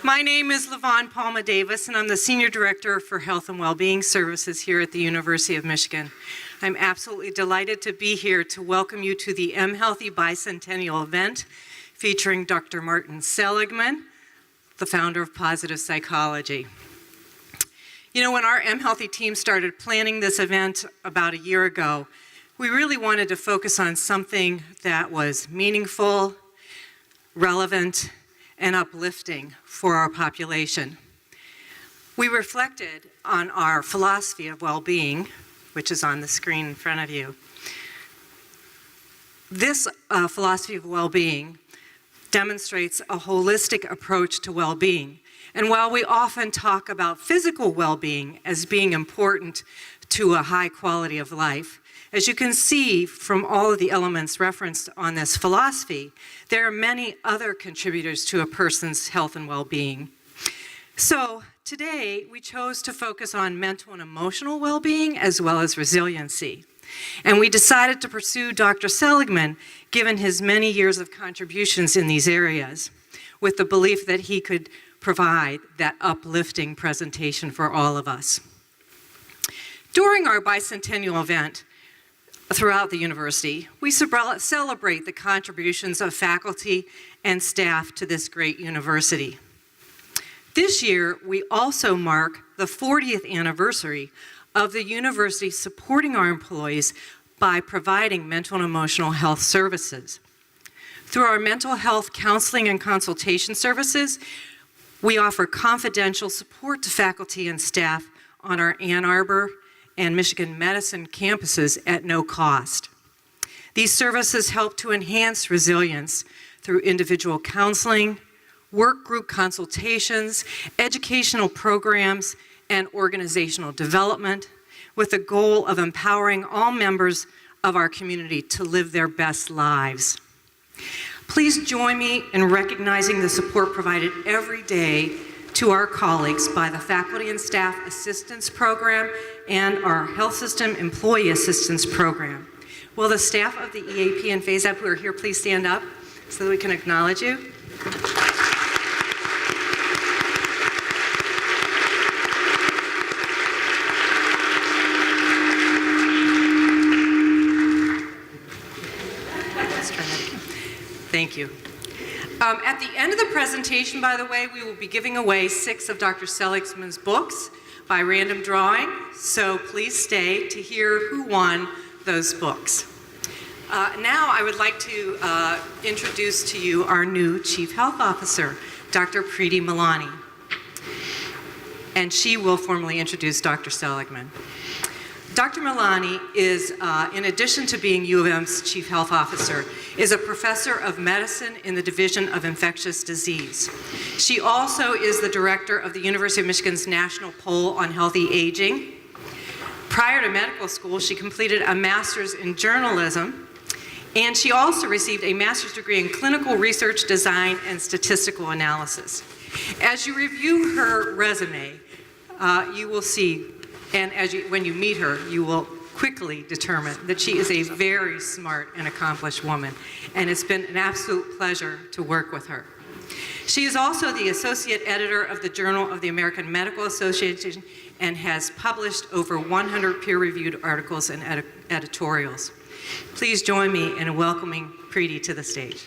My name is LaVon Palma Davis, and I'm the Senior Director for Health and Wellbeing Services here at the University of Michigan. I'm absolutely delighted to be here to welcome you to the mHealthy Bicentennial event featuring Dr. Martin Seligman, the founder of Positive Psychology. You know, when our mHealthy team started planning this event about a year ago, we really wanted to focus on something that was meaningful, relevant, and uplifting for our population. We reflected on our philosophy of well-being, which is on the screen in front of you. This philosophy of well-being demonstrates a holistic approach to well-being. And while we often talk about physical well-being as being important to a high quality of life, as you can see from all of the elements referenced on this philosophy, there are many other contributors to a person's health and well-being. So today, we chose to focus on mental and emotional well-being as well as resiliency. And we decided to pursue Dr. Seligman, given his many years of contributions in these areas, with the belief that he could provide that uplifting presentation for all of us. During our bicentennial event, throughout the university, we celebrate the contributions of faculty and staff to this great university. This year, we also mark the 40th anniversary of the university supporting our employees by providing mental and emotional health services. Through our mental health counseling and consultation services, we offer confidential support to faculty and staff on our Ann Arbor and Michigan Medicine campuses at no cost. These services help to enhance resilience through individual counseling, work group consultations, educational programs, and organizational development, with the goal of empowering all members of our community to live their best lives. Please join me in recognizing the support provided every day to our colleagues by the Faculty and Staff Assistance Program and our Health System Employee Assistance Program. Will the staff of the EAP and FASAP who are here please stand up so that we can acknowledge you? Let's try that again. Thank you. At the end of the presentation, by the way, we will be giving away 6 of Dr. Seligman's books by random drawing, so please stay to hear who won those books. Now I would like to introduce to you our new Chief Health Officer, Dr. Preeti Malani, and she will formally introduce Dr. Seligman. Dr. Malani is, in addition to being U of M's Chief Health Officer, is a professor of medicine in the Division of Infectious Disease. She also is the director of the University of Michigan's National Poll on Healthy Aging. Prior to medical school, she completed a master's in journalism, and she also received a master's degree in clinical research design and statistical analysis. As you review her resume, you will see, and when you meet her, you will quickly determine that she is a very smart and accomplished woman, and it's been an absolute pleasure to work with her. She is also the associate editor of the Journal of the American Medical Association and has published over 100 peer-reviewed articles and editorials. Please join me in welcoming Preeti to the stage.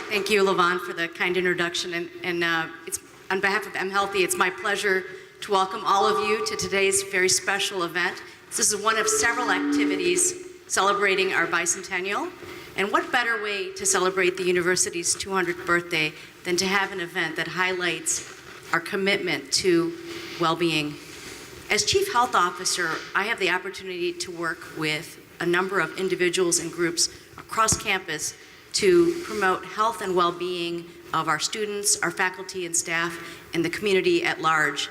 Thank you, LaVon, for the kind introduction. And it's, on behalf of mHealthy, it's my pleasure to welcome all of you to today's very special event. This is one of several activities celebrating our bicentennial. And what better way to celebrate the university's 200th birthday than to have an event that highlights our commitment to well-being. As Chief Health Officer, I have the opportunity to work with a number of individuals and groups across campus to promote health and well-being of our students, our faculty and staff, and the community at large.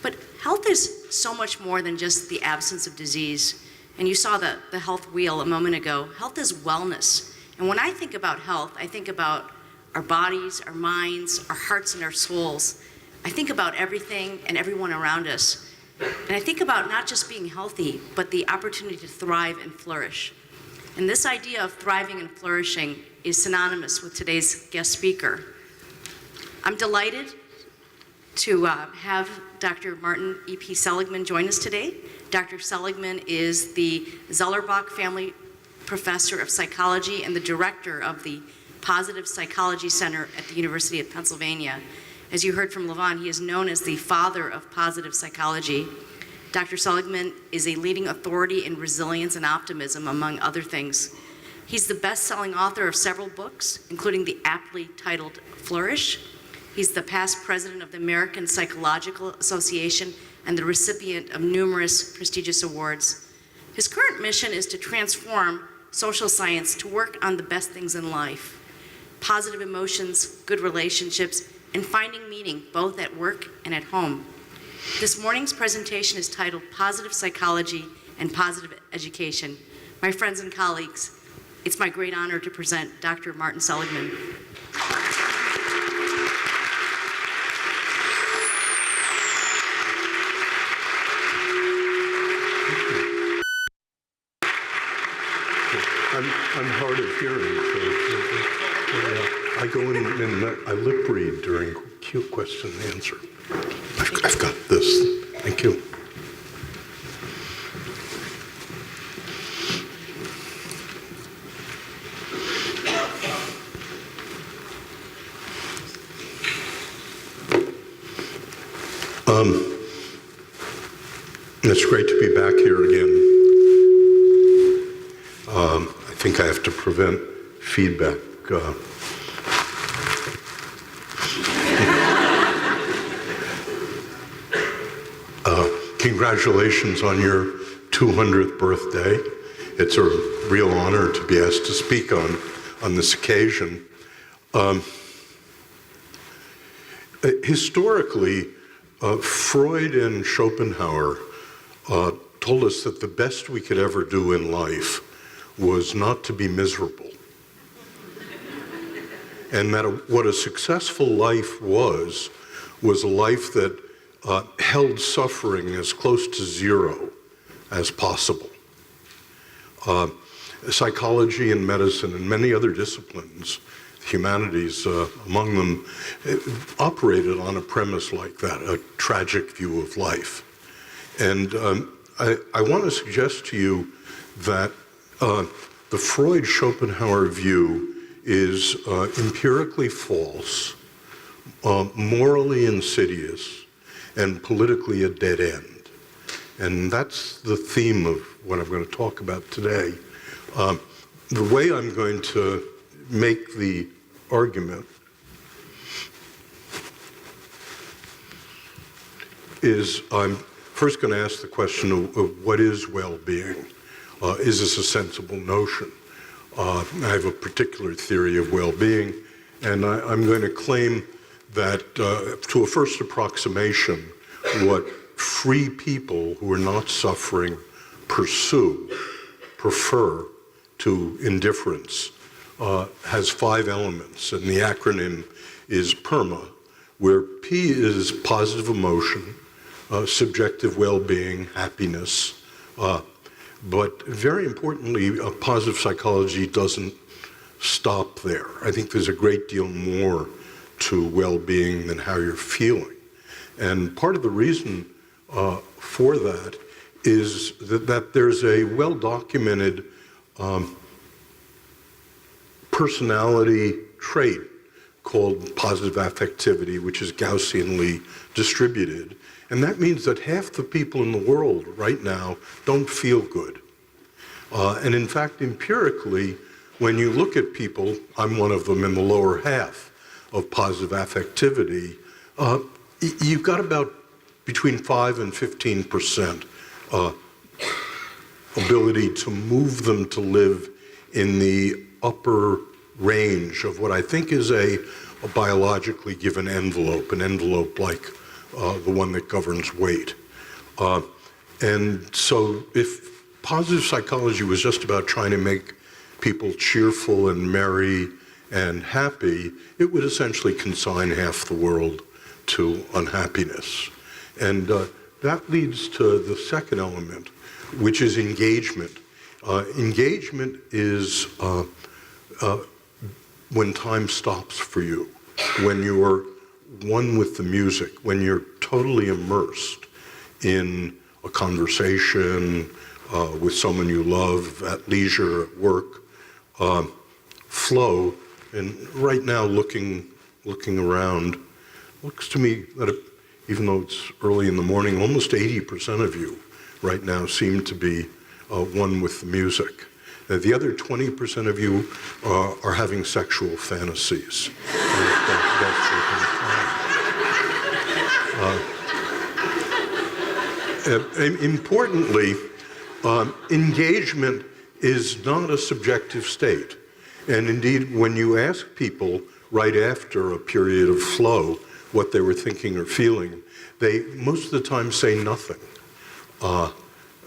But health is so much more than just the absence of disease. And you saw the health wheel a moment ago. Health is wellness. And when I think about health, I think about our bodies, our minds, our hearts, and our souls. I think about everything and everyone around us. And I think about not just being healthy, but the opportunity to thrive and flourish. And this idea of thriving and flourishing is synonymous with today's guest speaker. I'm delighted to have Dr. Martin E.P. Seligman join us today. Dr. Seligman is the Zellerbach Family Professor of Psychology and the Director of the Positive Psychology Center at the University of Pennsylvania. As you heard from Levon, he is known as the father of positive psychology. Dr. Seligman is a leading authority in resilience and optimism, among other things. He's the best-selling author of several books, including the aptly titled Flourish. He's the past president of the American Psychological Association and the recipient of numerous prestigious awards. His current mission is to transform social science to work on the best things in life: positive emotions, good relationships, and finding meaning both at work and at home. This morning's presentation is titled Positive Psychology and Positive Education. My friends and colleagues, it's my great honor to present Dr. Martin Seligman. I'm hard of hearing, so I go in and I lip read during question and answer. I've got this. Thank you. It's great to be back here again. I think I have to prevent feedback. Congratulations on your 200th birthday. It's a real honor to be asked to speak on this occasion. Historically, Freud and Schopenhauer told us that the best we could ever do in life was not to be miserable. And that what a successful life was a life that held suffering as close to zero as possible. Psychology and medicine and many other disciplines, humanities among them, operated on a premise like that, a tragic view of life. And I want to suggest to you that the Freud-Schopenhauer view is empirically false, morally insidious, and politically a dead end. And that's the theme of what I'm going to talk about today. The way I'm going to make the argument is I'm first going to ask the question of what is well-being. Is this a sensible notion? I have a particular theory of well-being, and I'm going to claim that to a first approximation, what free people who are not suffering prefer to indifference has 5 elements, and the acronym is PERMA, where P is positive emotion, subjective well-being, happiness, but very importantly, positive psychology doesn't stop there. I think there's a great deal more to well-being than how you're feeling. And part of the reason for that is that there's a well-documented personality trait called positive affectivity, which is Gaussianly distributed. And that means that half the people in the world right now don't feel good. And in fact, empirically, when you look at people, I'm one of them in the lower half of positive affectivity, you've got about between 5 and 15% ability to move them to live in the upper range of what I think is a biologically given envelope, an envelope like the one that governs weight. And so if positive psychology was just about trying to make people cheerful and merry and happy, it would essentially consign half the world to unhappiness. And that leads to the second element, which is engagement. Engagement is when time stops for you, when you're one with the music, when you're totally immersed in a conversation with someone you love, at leisure, at work, flow. And right now, looking around, looks to me that even though it's early in the morning, almost 80% of you right now seem to be one with the music. The other 20% of you are having sexual fantasies. Importantly, engagement is not a subjective state. And indeed, when you ask people right after a period of flow what they were thinking or feeling, they most of the time say nothing.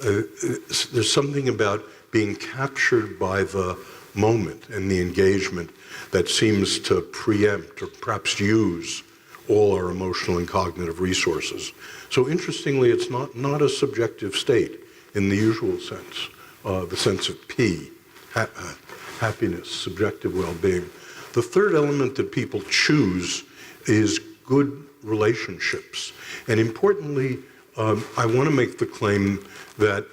There's something about being captured by the moment and the engagement that seems to preempt or perhaps use all our emotional and cognitive resources. So interestingly, it's not a subjective state in the usual sense, the sense of P, happiness, subjective well-being. The third element that people choose is good relationships. And importantly, I want to make the claim that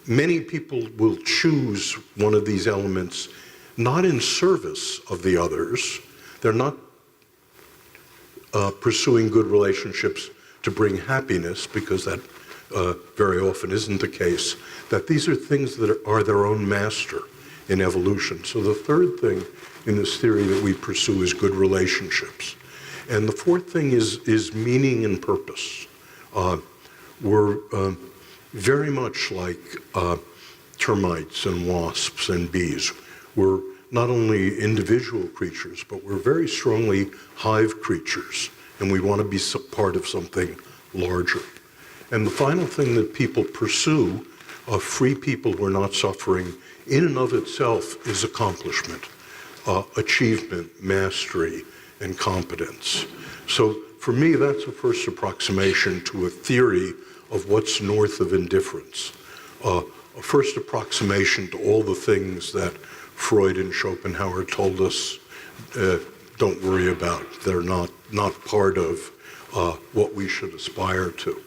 many people will choose one of these elements not in service of the others. They're not pursuing good relationships to bring happiness, because that very often isn't the case, that these are things that are their own master in evolution. So the third thing in this theory that we pursue is good relationships. And the fourth thing is meaning and purpose. We're very much like termites and wasps and bees. We're not only individual creatures, but we're very strongly hive creatures, and we want to be part of something larger. And the final thing that people pursue, free people who are not suffering, in and of itself is accomplishment, achievement, mastery, and competence. So for me, that's a first approximation to a theory of what's north of indifference, a first approximation to all the things that Freud and Schopenhauer told us don't worry about. They're not part of what we should aspire to.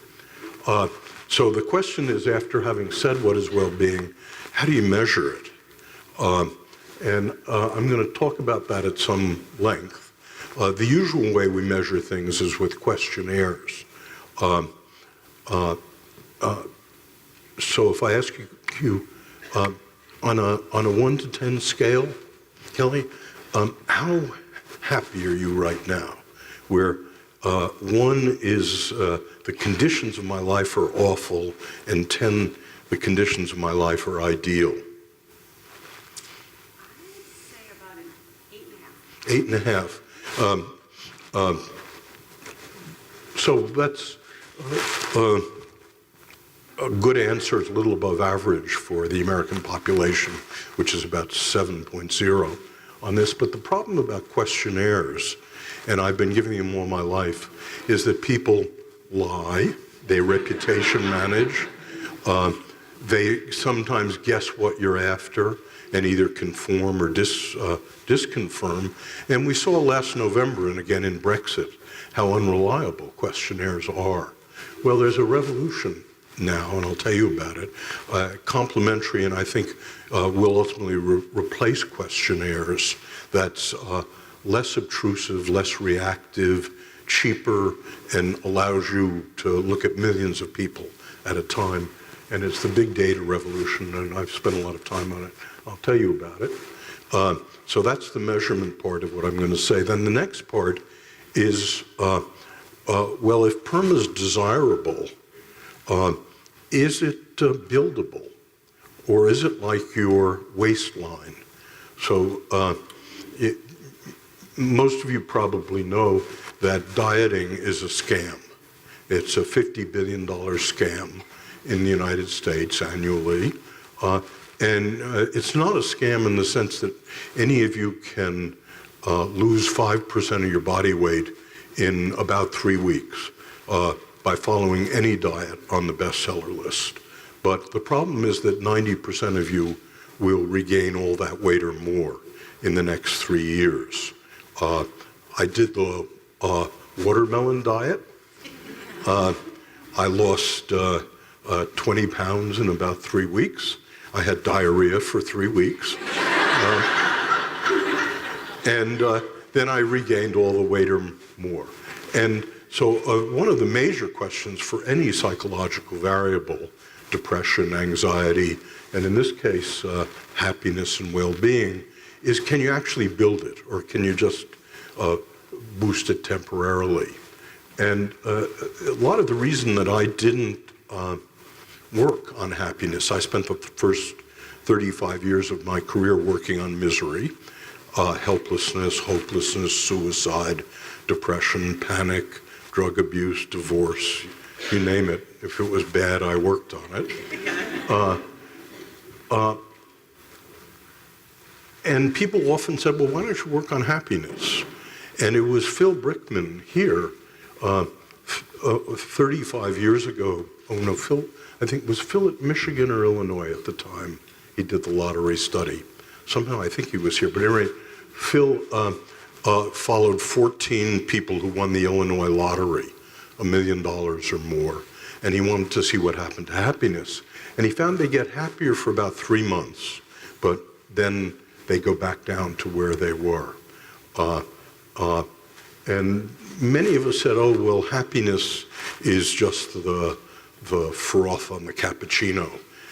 So the question is, after having said what is well-being, how do you measure it? And I'm going to talk about that at some length. The usual way we measure things is with questionnaires. So if I ask you on a 1 to 10 scale, Kelly, how happy are you right now? Where 1 is the conditions of my life are awful, and 10, the conditions of my life are ideal. I would say about an 8.5. 8.5. So that's a good answer. It's a little above average for the American population, which is about 7.0 on this. But the problem about questionnaires, and I've been giving them all my life, is that people lie, they reputation manage, they sometimes guess what you're after and either conform or disconfirm. And we saw last November, and again in Brexit, how unreliable questionnaires are. Well, there's a revolution now, and I'll tell you about it, complementary, and I think will ultimately replace questionnaires, that's less obtrusive, less reactive, cheaper, and allows you to look at millions of people at a time. And it's the big data revolution, and I've spent a lot of time on it. I'll tell you about it. So that's the measurement part of what I'm going to say. Then the next part is, well, if PERM is desirable, is it buildable? Or is it like your waistline? So most of you probably know that dieting is a scam. It's a $50 billion scam in the United States annually. And it's not a scam in the sense that any of you can lose 5% of your body weight in about 3 weeks. by following any diet on the bestseller list. But the problem is that 90% of you will regain all that weight or more in the next 3 years. I did the watermelon diet. I lost 20 pounds in about 3 weeks. I had diarrhea for 3 weeks. And then I regained all the weight or more. And so one of the major questions for any psychological variable, depression, anxiety, and in this case, happiness and well-being, is can you actually build it, or can you just boost it temporarily? And a lot of the reason that I didn't work on happiness, I spent the first 35 years of my career working on misery, helplessness, hopelessness, suicide, depression, panic, drug abuse, divorce, you name it. If it was bad, I worked on it. And people often said, well, why don't you work on happiness? And it was Phil Brickman here 35 years ago. Oh, no, Phil, I think, was Phil at Michigan or Illinois at the time? He did the lottery study. Somehow I think he was here. But anyway, Phil followed 14 people who won the Illinois lottery, $1 million or more. And he wanted to see what happened to happiness. And he found they get happier for about 3 months, but then they go back down to where they were. And many of us said, oh, well, happiness is just the froth on the cappuccino.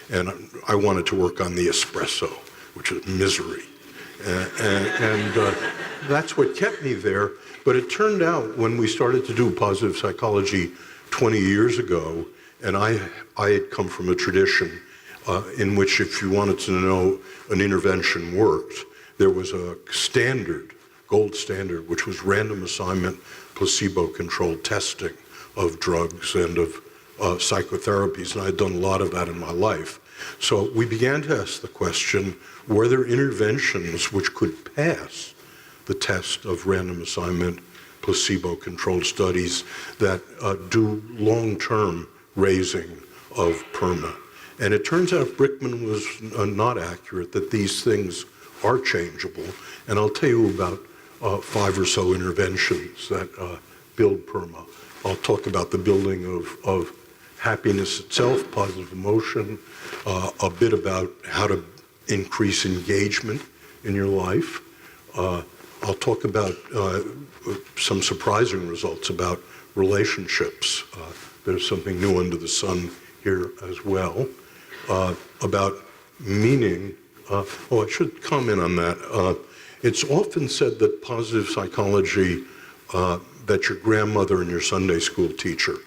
And I wanted to work on the espresso, which is misery. And that's what kept me there. But it turned out when we started to do positive psychology 20 years ago, and I had come from a tradition in which if you wanted to know an intervention worked, there was a standard, gold standard, which was random assignment, placebo-controlled testing of drugs and of psychotherapies, and I had done a lot of that in my life. So we began to ask the question, were there interventions which could pass the test of random assignment, placebo-controlled studies that do long-term raising of PERMA? And it turns out Brickman was not accurate, that these things are changeable. And I'll tell you about 5 or so interventions that build PERMA. I'll talk about the building of happiness itself, positive emotion, a bit about how to increase engagement in your life. I'll talk about some surprising results about relationships. There's something new under the sun here as well. About meaning. I should comment on that. It's often said that positive psychology, that your grandmother and your Sunday school teacher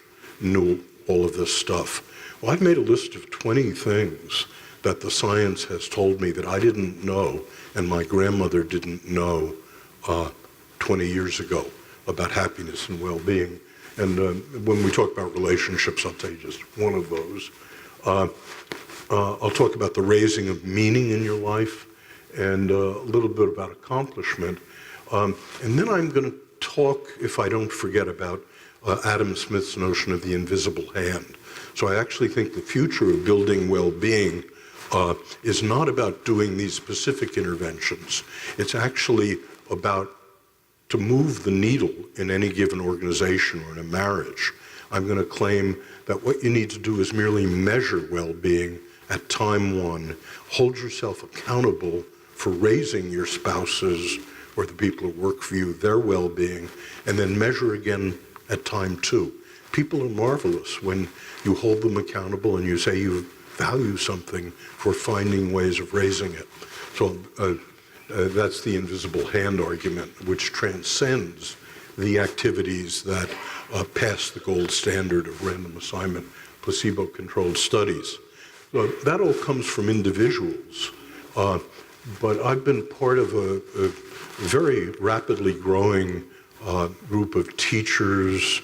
knew all of this stuff. Well, I've made a list of 20 things that the science has told me that I didn't know and my grandmother didn't know 20 years ago about happiness and well-being. And when we talk about relationships, I'll tell you just one of those. I'll talk about the raising of meaning in your life and a little bit about accomplishment. And then I'm going to talk, if I don't forget, about Adam Smith's notion of the invisible hand. So I actually think the future of building well-being is not about doing these specific interventions. It's actually about to move the needle in any given organization or in a marriage. I'm going to claim that what you need to do is merely measure well-being at time 1, hold yourself accountable for raising your spouses or the people who work for you, their well-being, and then measure again at time 2. People are marvelous when you hold them accountable and you say you value something for finding ways of raising it. So that's the invisible hand argument, which transcends the activities that pass the gold standard of random assignment, placebo-controlled studies. So that all comes from individuals. But I've been part of a very rapidly growing group of teachers,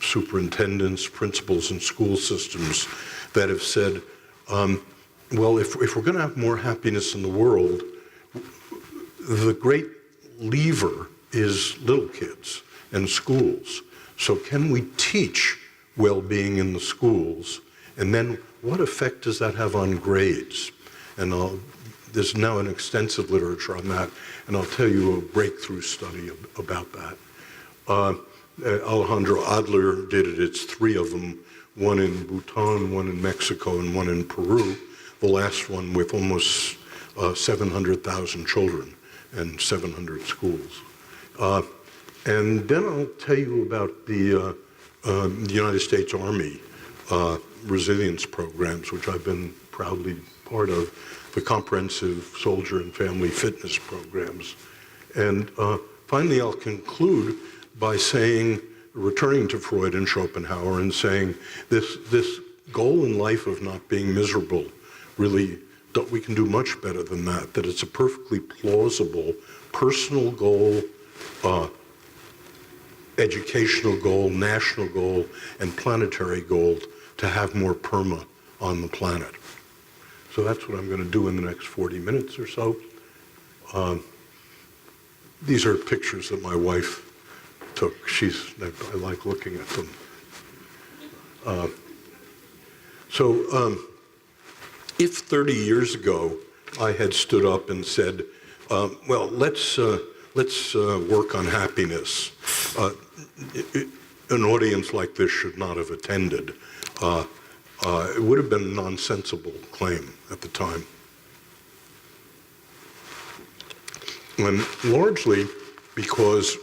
superintendents, principals in school systems that have said, well, if we're going to have more happiness in the world, the great lever is little kids and schools. So can we teach well-being in the schools, and then what effect does that have on grades? And there's now an extensive literature on that, and I'll tell you a breakthrough study about that. Alejandro Adler did it. It's 3 of them, one in Bhutan, one in Mexico, and one in Peru, the last one with almost 700,000 children and 700 schools. And then I'll tell you about the United States Army resilience programs, which I've been proudly part of, the comprehensive soldier and family fitness programs. And finally, I'll conclude by saying, returning to Freud and Schopenhauer and saying, this goal in life of not being miserable, really, we can do much better than that, that it's a perfectly plausible personal goal, educational goal, national goal, and planetary goal to have more perma on the planet. So that's what I'm going to do in the next 40 minutes or so. These are pictures that my wife took. I like looking at them. If 30 years ago I had stood up and said, well, let's work on happiness, an audience like this should not have attended. It would have been a nonsensical claim at the time. And largely because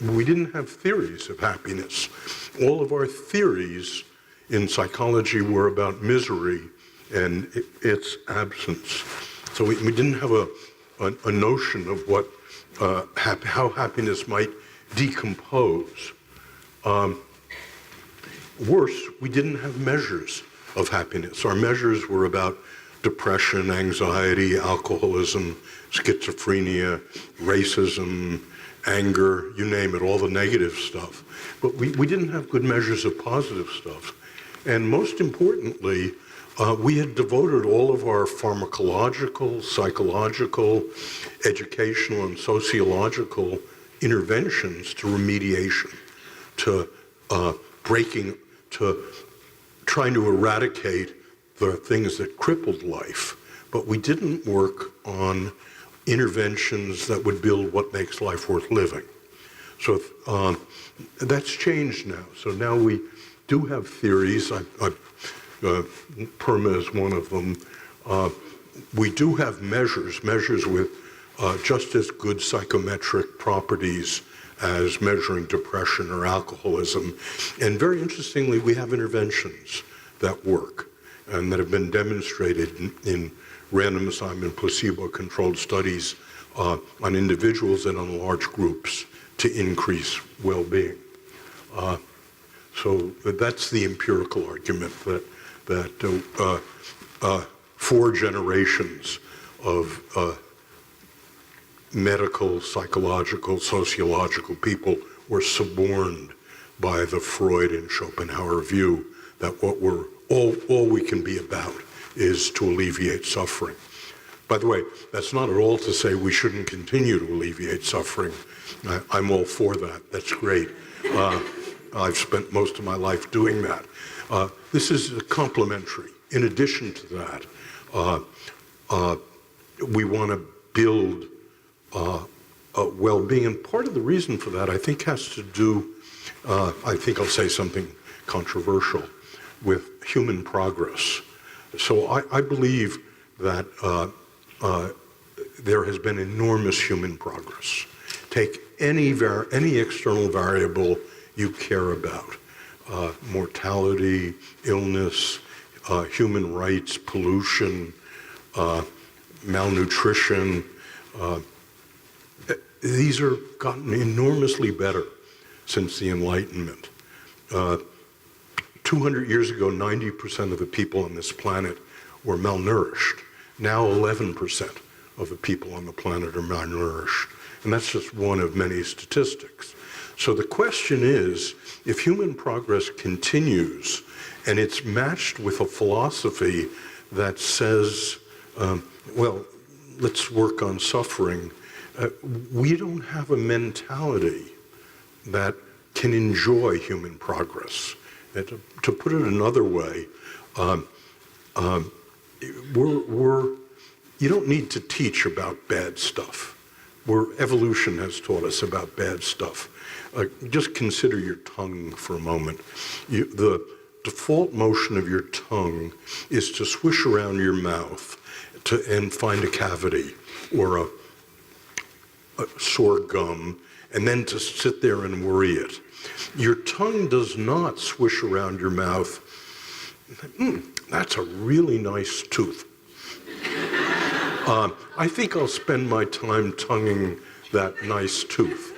we didn't have theories of happiness. All of our theories in psychology were about misery and its absence. So we didn't have a notion of what how happiness might decompose. Worse, we didn't have measures of happiness. Our measures were about depression, anxiety, alcoholism, schizophrenia, racism, anger, you name it, all the negative stuff. But we didn't have good measures of positive stuff. And most importantly, we had devoted all of our pharmacological, psychological, educational, and sociological interventions to remediation, to to trying to eradicate the things that crippled life. But we didn't work on interventions that would build what makes life worth living. So that's changed now. So now we do have theories. PERMA is one of them. We do have measures with just as good psychometric properties as measuring depression or alcoholism. And very interestingly, we have interventions that work and that have been demonstrated in random assignment placebo-controlled studies on individuals and on large groups to increase well-being. So that's the empirical argument that 4 generations of medical, psychological, sociological people were suborned by the Freud and Schopenhauer view that all we can be about is to alleviate suffering. By the way, that's not at all to say we shouldn't continue to alleviate suffering. I'm all for that. That's great. I've spent most of my life doing that. This is complementary. In addition to that, we want to build well-being, and part of the reason for that, I think, has to do, I think I'll say something controversial, with human progress. So I believe that there has been enormous human progress. Take any external variable you care about, mortality, illness, human rights, pollution, malnutrition. These are gotten enormously better since the Enlightenment. 200 years ago, 90% of the people on this planet were malnourished. Now 11% of the people on the planet are malnourished. And that's just one of many statistics. So the question is, if human progress continues and it's matched with a philosophy that says, well, let's work on suffering, we don't have a mentality that can enjoy human progress And to put it another way, you don't need to teach about bad stuff. Evolution has taught us about bad stuff. Just consider your tongue for a moment. The default motion of your tongue is to swish around your mouth and find a cavity or a sore gum, and then to sit there and worry it. Your tongue does not swish around your mouth. That's a really nice tooth. I think I'll spend my time tonguing that nice tooth.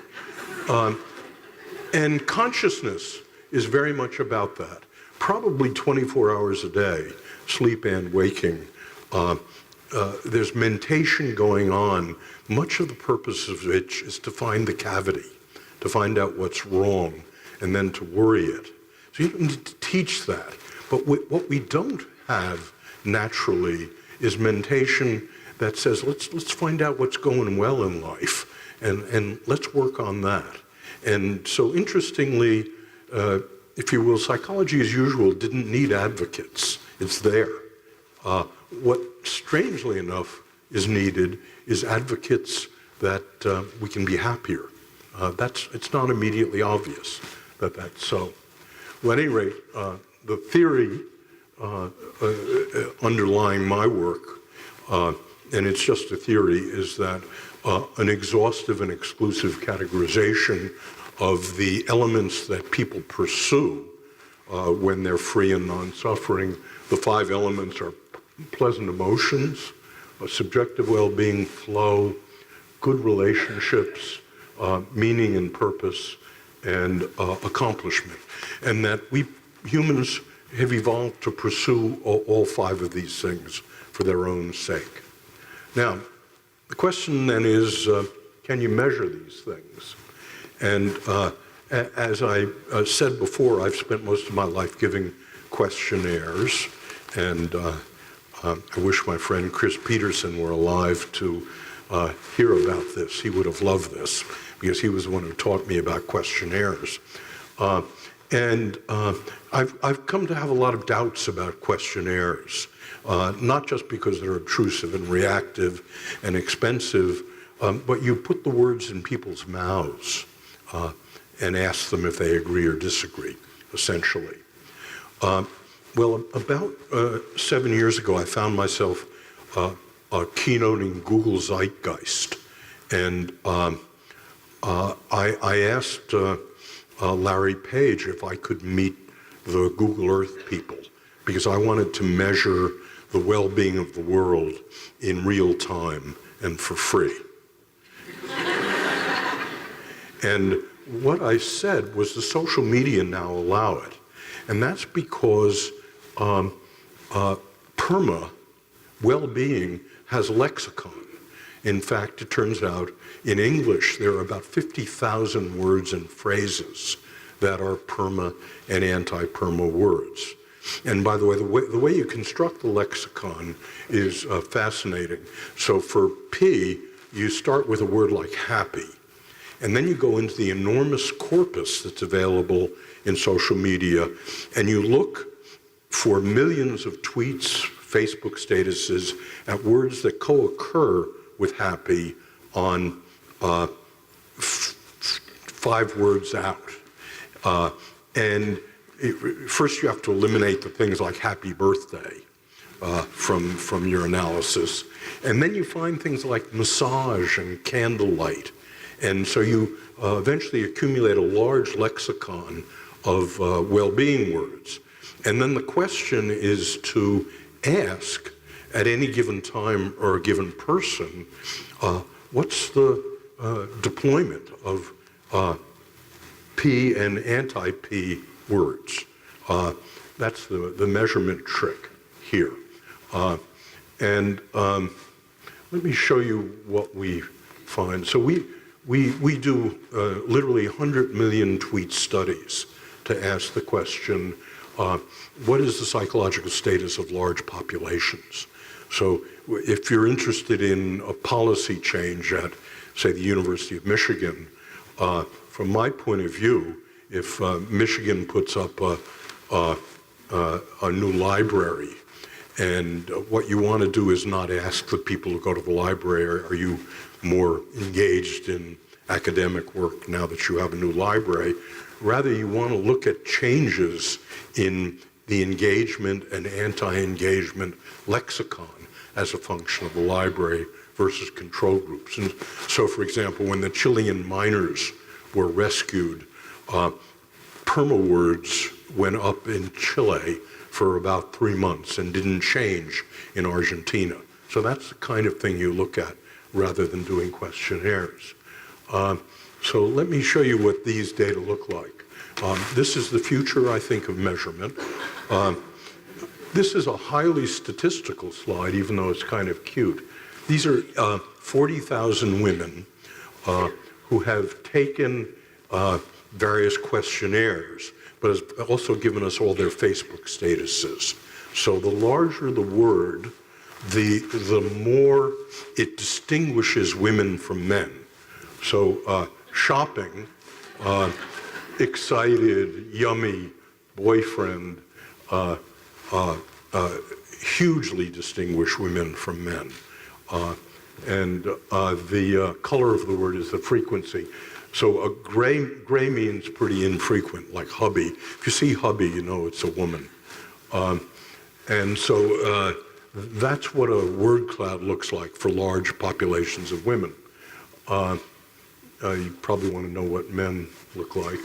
And consciousness is very much about that. Probably 24 hours a day, sleep and waking. There's mentation going on, much of the purpose of which is to find the cavity, to find out what's wrong, and then to worry it. So you don't need to teach that. But what we don't have naturally is mentation that says, let's find out what's going well in life, and let's work on that. And so interestingly, if you will, psychology as usual didn't need advocates. It's there. What, strangely enough, is needed is advocates that we can be happier. It's not immediately obvious that that's so. Well, at any rate, the theory underlying my work, and it's just a theory, is that an exhaustive and exclusive categorization of the elements that people pursue when they're free and non-suffering. The 5 elements are pleasant emotions, subjective well-being, flow, good relationships, meaning and purpose, and accomplishment. And that we humans have evolved to pursue all 5 of these things for their own sake. Now, the question then is, can you measure these things? And as I said before, I've spent most of my life giving questionnaires, and I wish my friend Chris Peterson were alive to hear about this. He would have loved this, because he was the one who taught me about questionnaires. And I've come to have a lot of doubts about questionnaires, not just because they're obtrusive and reactive and expensive, but you put the words in people's mouths and ask them if they agree or disagree, essentially. Well, about 7 years ago, I found myself keynoting Google Zeitgeist, and I asked Larry Page if I could meet the Google Earth people, because I wanted to measure the well-being of the world in real time and for free. And what I said was the social media now allow it. And that's because PERMA, well-being, has a lexicon. In fact, it turns out in English there are about 50,000 words and phrases that are PERMA and anti-PERMA words. And by the way, the way you construct the lexicon is fascinating. So for P, you start with a word like happy, and then you go into the enormous corpus that's available in social media, and you look for millions of tweets, Facebook statuses, at words that co-occur with happy on 5 words out. First you have to eliminate the things like happy birthday from your analysis. And then you find things like massage and candlelight. And so you eventually accumulate a large lexicon of well-being words. And then the question is to ask at any given time or a given person, what's the deployment of P and anti-P words? That's the measurement trick here. Let me show you what we find. So we do literally 100 million tweet studies to ask the question, what is the psychological status of large populations? So if you're interested in a policy change at, say, the University of Michigan, from my point of view, if Michigan puts up a new library. And what you want to do is not ask the people who go to the library, are you more engaged in academic work now that you have a new library? Rather, you want to look at changes in the engagement and anti-engagement lexicon as a function of the library versus control groups. And so, for example, when the Chilean miners were rescued, perma words went up in Chile for about 3 months and didn't change in Argentina. So that's the kind of thing you look at rather than doing questionnaires. So let me show you what these data look like. This is the future, I think, of measurement. This is a highly statistical slide, even though it's kind of cute. These are 40,000 women who have taken various questionnaires, but has also given us all their Facebook statuses. So the larger the word, the more it distinguishes women from men. So shopping, excited, yummy, boyfriend, hugely distinguish women from men. And the color of the word is the frequency. So a gray means pretty infrequent, like hubby. If you see hubby, you know it's a woman. And so that's what a word cloud looks like for large populations of women. You probably want to know what men look like.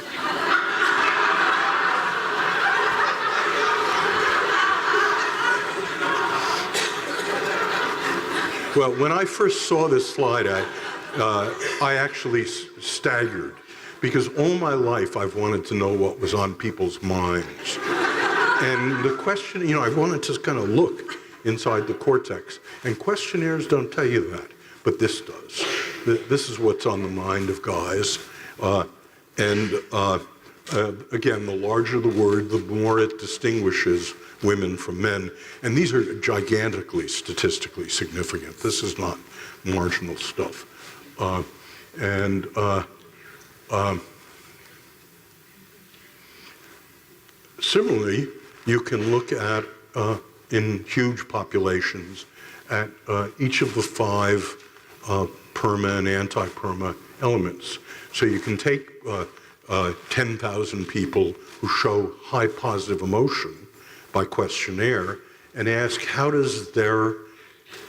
Well, when I first saw this slide, I actually staggered, because all my life I've wanted to know what was on people's minds. And the question, I wanted to kind of look inside the cortex, and questionnaires don't tell you that, but this does. This is what's on the mind of guys. Again, the larger the word, the more it distinguishes women from men. And these are gigantically statistically significant. This is not marginal stuff. Similarly, you can look at, in huge populations, at each of the 5 perma and anti-perma elements. So you can take 10,000 people who show high positive emotion by questionnaire and ask how do their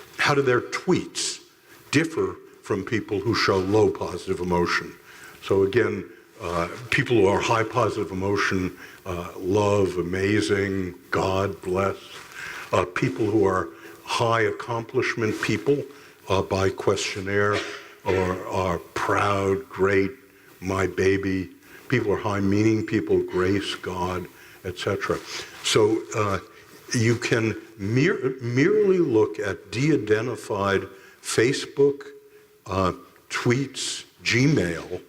tweets differ from people who show low positive emotion. So again, people who are high positive emotion, love, amazing, God bless. People who are high accomplishment people by questionnaire are proud, great, my baby. People are high meaning people, grace, God, etc. So you can merely look at de-identified Facebook, tweets, Gmail,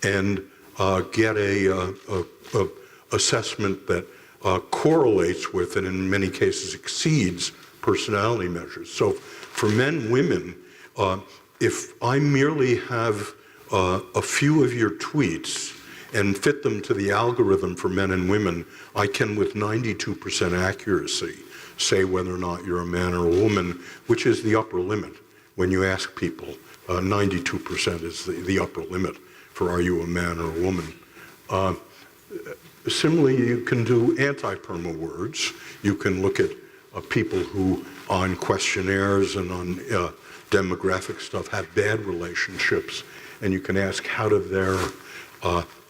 and get a assessment that correlates with and in many cases exceeds personality measures. So for men, women, if I merely have a few of your tweets and fit them to the algorithm for men and women, I can with 92% accuracy say whether or not you're a man or a woman, which is the upper limit. When you ask people, 92% is the upper limit for are you a man or a woman. Similarly, you can do anti-perma words. You can look at people who on questionnaires and on demographic stuff have bad relationships, and you can ask how do their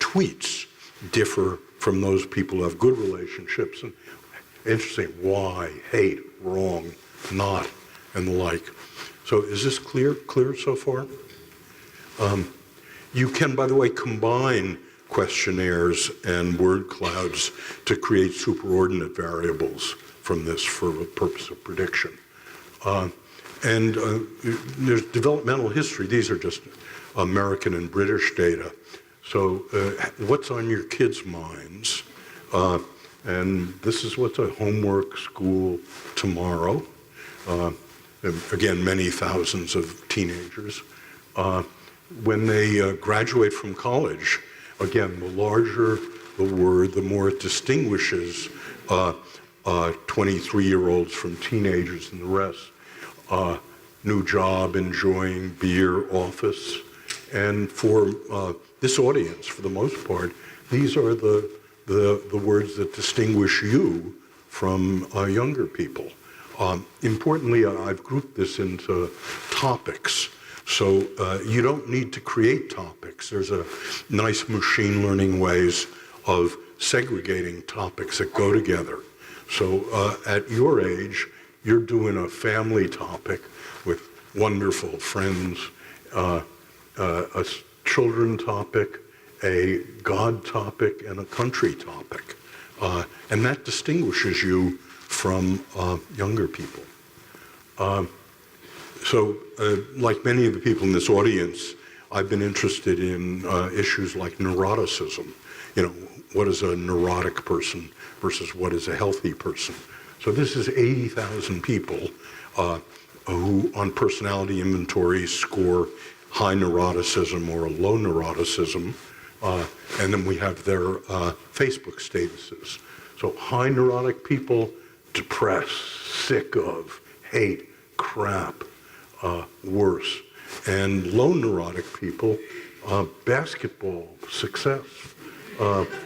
tweets differ from those people who have good relationships. And interesting, why, hate, wrong, not, and the like. So is this clear so far? You can, by the way, combine questionnaires and word clouds to create superordinate variables from this for the purpose of prediction. There's developmental history. These are just American and British data. So what's on your kids' minds? And this is what's at homework, school, tomorrow. Again, many thousands of teenagers. When they graduate from college, again, the larger the word, the more it distinguishes 23-year-olds from teenagers and the rest. New job, enjoying beer, office. And for this audience, for the most part, these are the words that distinguish you from younger people. Importantly, I've grouped this into topics. So you don't need to create topics. There's a nice machine learning ways of segregating topics that go together. So at your age, you're doing a family topic with wonderful friends, a children topic, a God topic, and a country topic. And that distinguishes you from younger people. Like many of the people in this audience, I've been interested in issues like neuroticism. You know, what is a neurotic person versus what is a healthy person? So this is 80,000 people who on personality inventories score high neuroticism or low neuroticism, and then we have their Facebook statuses. So high neurotic people, depressed, sick of, hate, crap, worse. And low neurotic people, basketball, success,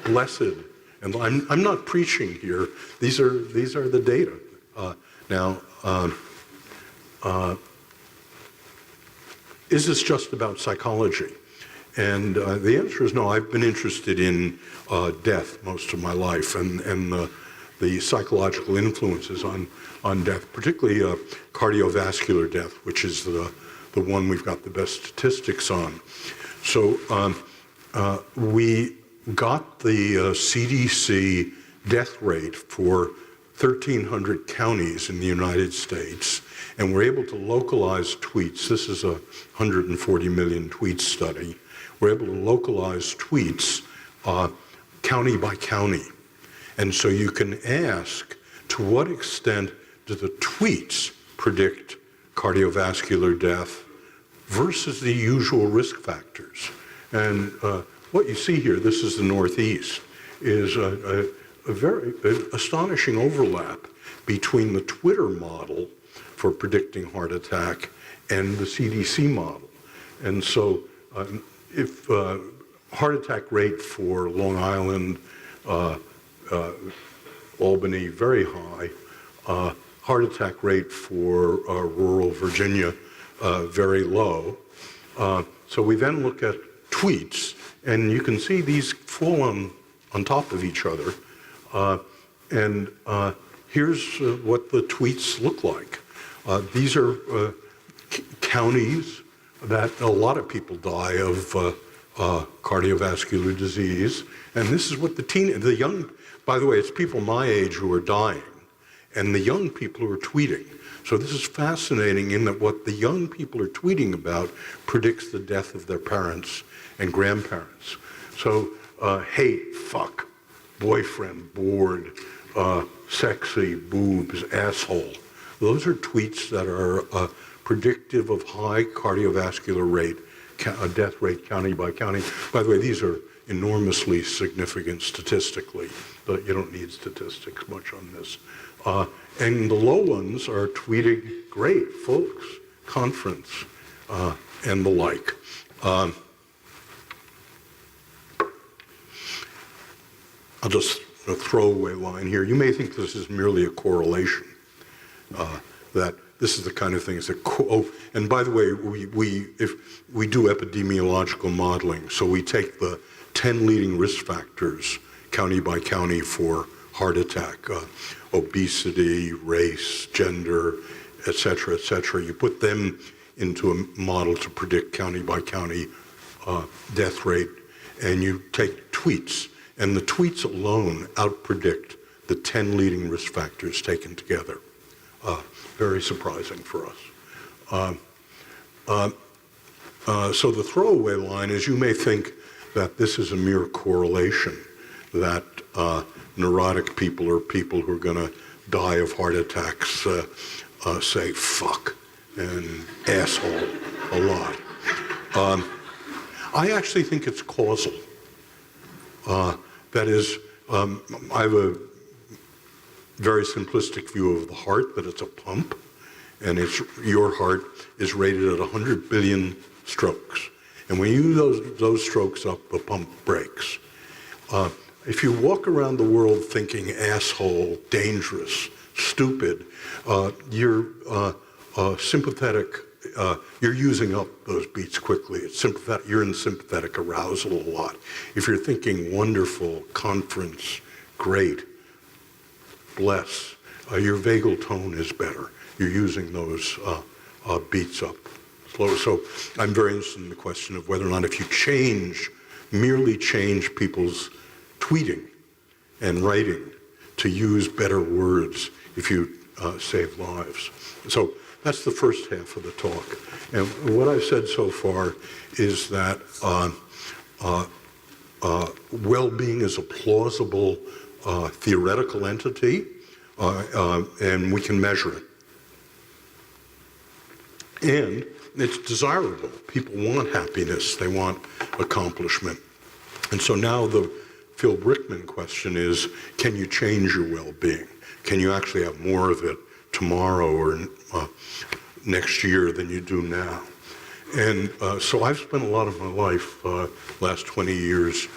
blessed. And I'm not preaching here. These are the data. Is this just about psychology? And the answer is no. I've been interested in death most of my life and the psychological influences on death, particularly cardiovascular death, which is the one we've got the best statistics on. So we got the CDC death rate for 1,300 counties in the United States, and we're able to localize tweets. This is a 140 million tweet study. We're able to localize tweets county by county. And so you can ask, to what extent do the tweets predict cardiovascular death versus the usual risk factors? And what you see here, this is the Northeast, is a very astonishing overlap between the Twitter model for predicting heart attack and the CDC model. And so if heart attack rate for Long Island, Albany, very high. Heart attack rate for rural Virginia, very low. So we then look at tweets, and you can see these fall on top of each other. And here's what the tweets look like. These are counties that a lot of people die of cardiovascular disease. And this is what the young, by the way, it's people my age who are dying, and the young people who are tweeting. So this is fascinating in that what the young people are tweeting about predicts the death of their parents and grandparents. So hate, fuck, boyfriend, bored, sexy, boobs, asshole. Those are tweets that are predictive of high cardiovascular rate, death rate county by county. By the way, these are enormously significant statistically, but you don't need statistics much on this. And the low ones are tweeting, great, folks, conference, and the like. I'll just a throwaway line here. You may think this is merely a correlation, that this is the kind of things that, and by the way, if we do epidemiological modeling, so we take the 10 leading risk factors, county by county, for heart attack, obesity, race, gender, et cetera, et cetera. You put them into a model to predict county by county death rate, and you take tweets, and the tweets alone outpredict the 10 leading risk factors taken together. Very surprising for us. So the throwaway line is, you may think that this is a mere correlation, that neurotic people are people who are going to die of heart attacks, say fuck and asshole a lot. I actually think it's causal. That is, I have a very simplistic view of the heart, that it's a pump, and your heart is rated at 100 billion strokes. And when you use those strokes up, the pump breaks. If you walk around the world thinking asshole, dangerous, stupid, you're sympathetic, you're using up those beats quickly. It's sympathetic, you're in sympathetic arousal a lot. If you're thinking wonderful, conference, great, bless, your vagal tone is better. You're using those beats up slow. So I'm very interested in the question of whether or not if you merely change people's tweeting and writing to use better words, if you save lives. So that's the first half of the talk. And what I've said so far is that well-being is a plausible theoretical entity, and we can measure it. And it's desirable. People want happiness. They want accomplishment. And so now the Phil Brickman question is, can you change your well-being? Can you actually have more of it tomorrow or next year than you do now? And so I've spent a lot of my life, last 20 years,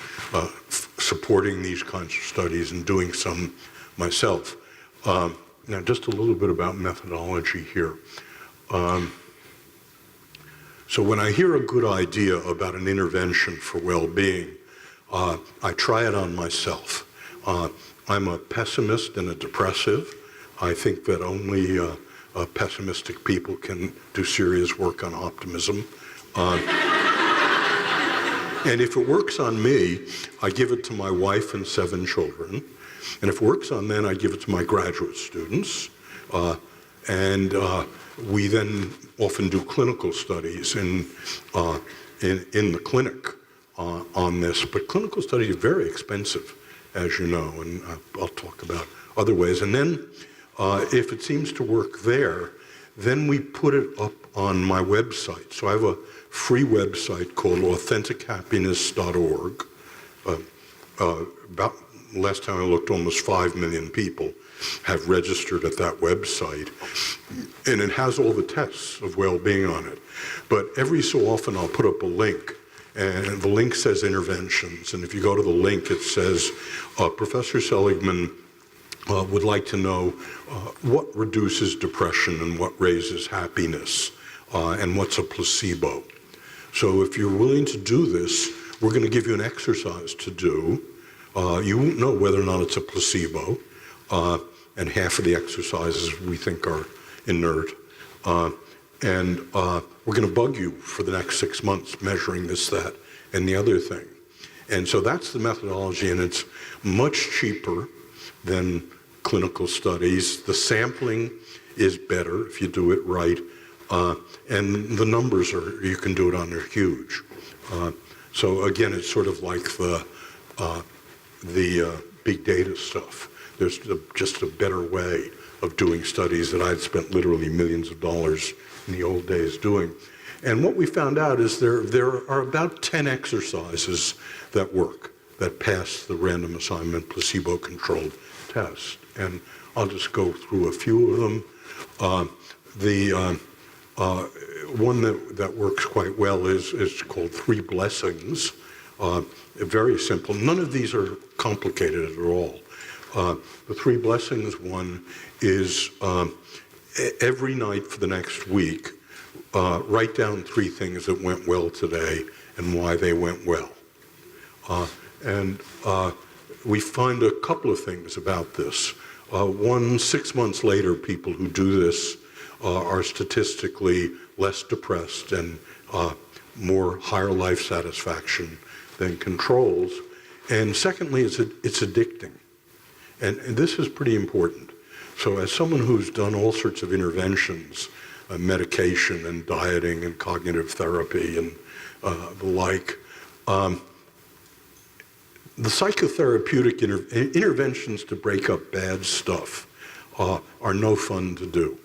supporting these kinds of studies and doing some myself. Now, just a little bit about methodology here. So when I hear a good idea about an intervention for well-being, I try it on myself. I'm a pessimist and a depressive. I think that only pessimistic people can do serious work on optimism. And if it works on me, I give it to my wife and 7 children. And if it works on them, I give it to my graduate students. And we then often do clinical studies in the clinic on this. But clinical studies are very expensive, as you know, and I'll talk about other ways. And then if it seems to work there, then we put it up on my website. So I have a free website called AuthenticHappiness.org. About last time I looked, almost 5 million people have registered at that website. And it has all the tests of well-being on it. But every so often I'll put up a link, and the link says interventions. And if you go to the link, it says, Professor Seligman would like to know what reduces depression and what raises happiness, and what's a placebo. So if you're willing to do this, we're going to give you an exercise to do. You won't know whether or not it's a placebo, and half of the exercises we think are inert. And we're going to bug you for the next 6 months measuring this, that, and the other thing. And so that's the methodology, and it's much cheaper than clinical studies. The sampling is better if you do it right, and the numbers you can do it on, are huge. So again, it's sort of like the big data stuff. There's just a better way of doing studies that I'd spent literally millions of dollars in the old days doing. And what we found out is there are about 10 exercises that work, that pass the random assignment placebo-controlled test. And I'll just go through a few of them. The one that works quite well is called 3 blessings. Very simple. None of these are complicated at all. The 3 blessings one is every night for the next week, write down 3 things that went well today and why they went well. And we find a couple of things about this. 6 months later, people who do this are statistically less depressed and more higher life satisfaction than controls. And secondly, it's addicting. And this is pretty important. So as someone who's done all sorts of interventions, medication and dieting and cognitive therapy and the like, the psychotherapeutic interventions to break up bad stuff are no fun to do.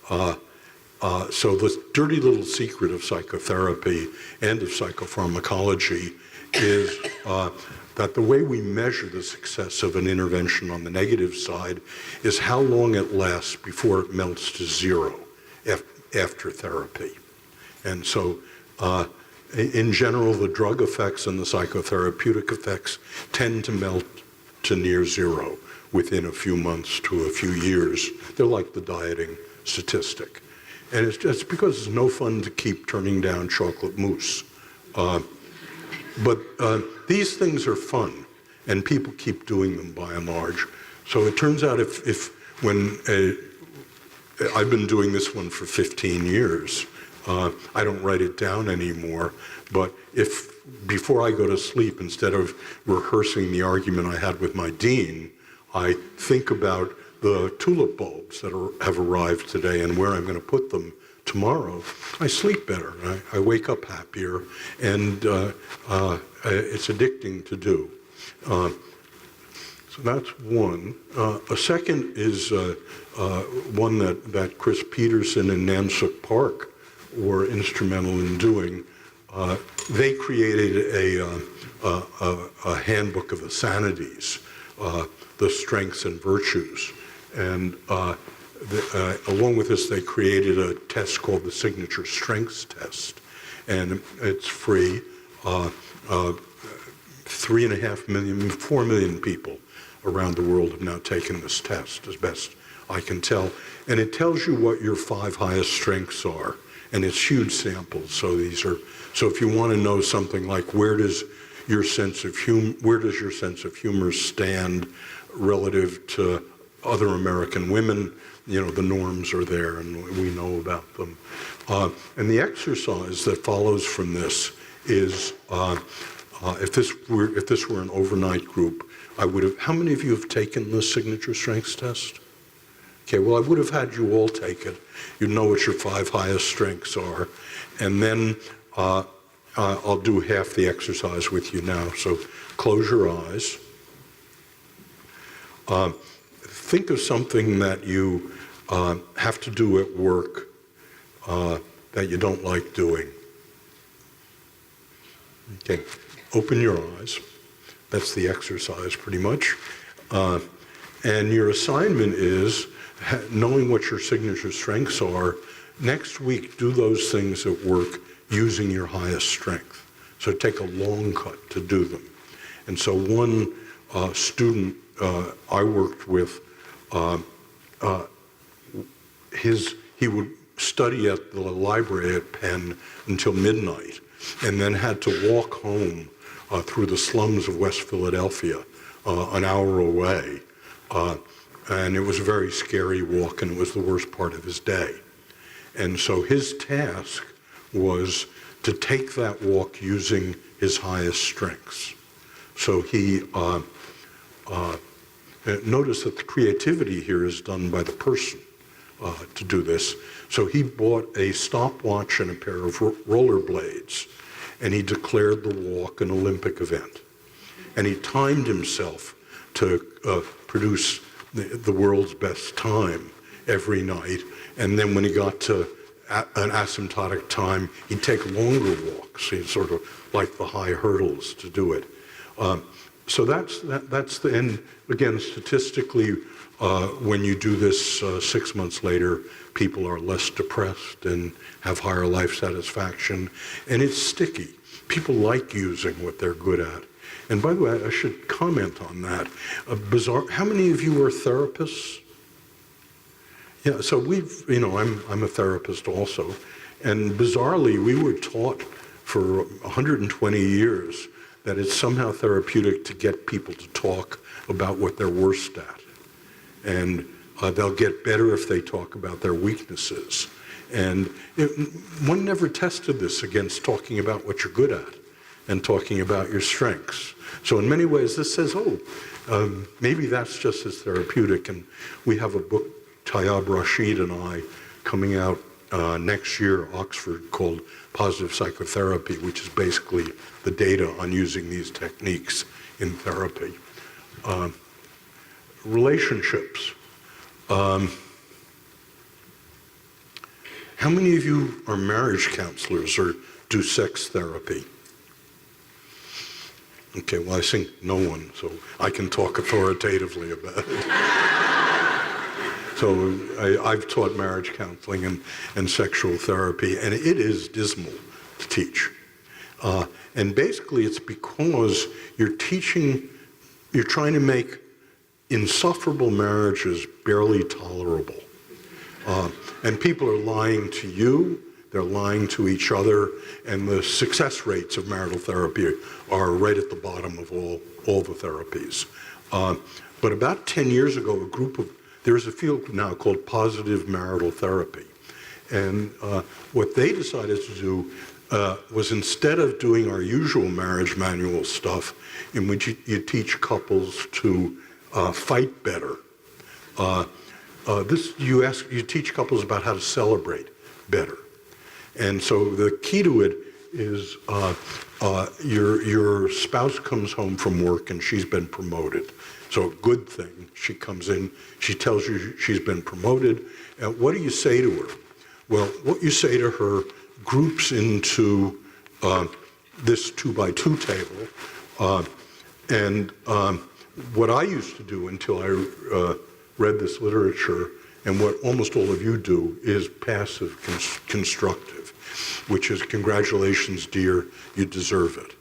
So the dirty little secret of psychotherapy and of psychopharmacology is that the way we measure the success of an intervention on the negative side is how long it lasts before it melts to zero after therapy. And so, in general, the drug effects and the psychotherapeutic effects tend to melt to near zero within a few months to a few years. They're like the dieting statistic. And it's because it's no fun to keep turning down chocolate mousse. But these things are fun, and people keep doing them by and large. So it turns out when I've been doing this one for 15 years, I don't write it down anymore, but if before I go to sleep, instead of rehearsing the argument I had with my dean, I think about the tulip bulbs that have arrived today and where I'm going to put them tomorrow, I sleep better. I wake up happier, and it's addicting to do. So that's one. A second is one that Chris Peterson and Nansuk Park were instrumental in doing. They created a handbook of the sanities, the strengths and virtues. And along with this, they created a test called the Signature Strengths Test. And it's free. 3.5 million, 4 million people around the world have now taken this test, as best I can tell. And it tells you what your 5 highest strengths are. And it's huge samples. So if you want to know something like where does your sense of humor stand relative to other American women, the norms are there and we know about them. And the exercise that follows from this is, if this were an overnight group, how many of you have taken the Signature Strengths Test? Okay, well, I would have had you all take it. You'd know what your 5 highest strengths are. And then I'll do half the exercise with you now. So close your eyes. Think of something that you have to do at work that you don't like doing. Okay, open your eyes. That's the exercise pretty much. And your assignment is, knowing what your signature strengths are, next week do those things at work using your highest strength. So take a long cut to do them. And so one student I worked with, he would study at the library at Penn until midnight and then had to walk home through the slums of West Philadelphia, an hour away. And it was a very scary walk, and it was the worst part of his day. And so his task was to take that walk using his highest strengths. So he, notice that the creativity here is done by the person to do this. So he bought a stopwatch and a pair of rollerblades, and he declared the walk an Olympic event. And he timed himself to produce the world's best time every night. And then when he got to an asymptotic time, he'd take longer walks. He'd sort of like the high hurdles to do it. So that's the end. Again, statistically, when you do this 6 months later, people are less depressed and have higher life satisfaction. And it's sticky. People like using what they're good at. And by the way, I should comment on that. How many of you are therapists? Yeah, so I'm a therapist also. And bizarrely, we were taught for 120 years that it's somehow therapeutic to get people to talk about what they're worst at. And they'll get better if they talk about their weaknesses. And one never tested this against talking about what you're good at and talking about your strengths. So in many ways, this says, maybe that's just as therapeutic. And we have a book, Tayyab Rashid and I, coming out next year, Oxford, called Positive Psychotherapy, which is basically the data on using these techniques in therapy. Relationships. How many of you are marriage counselors or do sex therapy? Okay, well, I think no one, so I can talk authoritatively about it. So I've taught marriage counseling and sexual therapy, and it is dismal to teach. And basically it's because you're trying to make insufferable marriages barely tolerable. And people are lying to you, they're lying to each other, and the success rates of marital therapy are right at the bottom of all the therapies. But about 10 years ago, there's a field now called positive marital therapy. And what they decided to do was, instead of doing our usual marriage manual stuff, in which you teach couples to fight better, you teach couples about how to celebrate better. And so the key to it is your spouse comes home from work and she's been promoted. So a good thing, she comes in, she tells you she's been promoted. And what do you say to her? Well, what you say to her groups into this 2x2 table. And what I used to do until I read this literature, and what almost all of you do, is passive constructive, which is, congratulations, dear, you deserve it.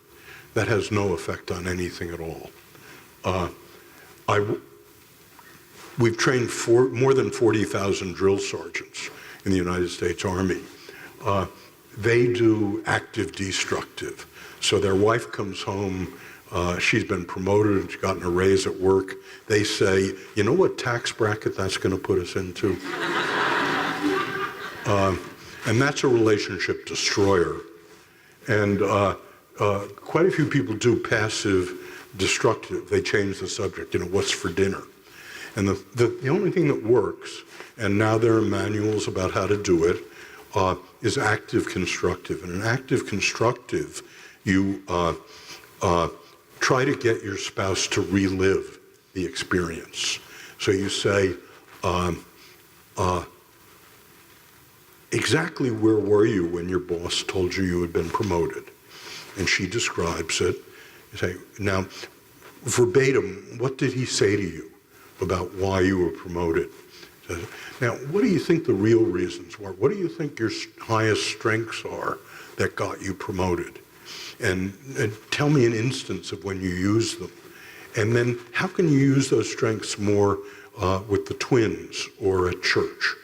That has no effect on anything at all. We've trained more than 40,000 drill sergeants in the United States Army. They do active destructive. So their wife comes home, she's been promoted, she's gotten a raise at work. They say, you know what tax bracket that's going to put us into? And that's a relationship destroyer. And quite a few people do passive destructive. They change the subject, what's for dinner? And the only thing that works, and now there are manuals about how to do it, is active constructive. And in active constructive, you try to get your spouse to relive the experience. So you say, exactly where were you when your boss told you had been promoted? And she describes it. You say, now, verbatim, what did he say to you about why you were promoted? Now, what do you think the real reasons were? What do you think your highest strengths are that got you promoted? And tell me an instance of when you used them. And then how can you use those strengths more with the twins or at church?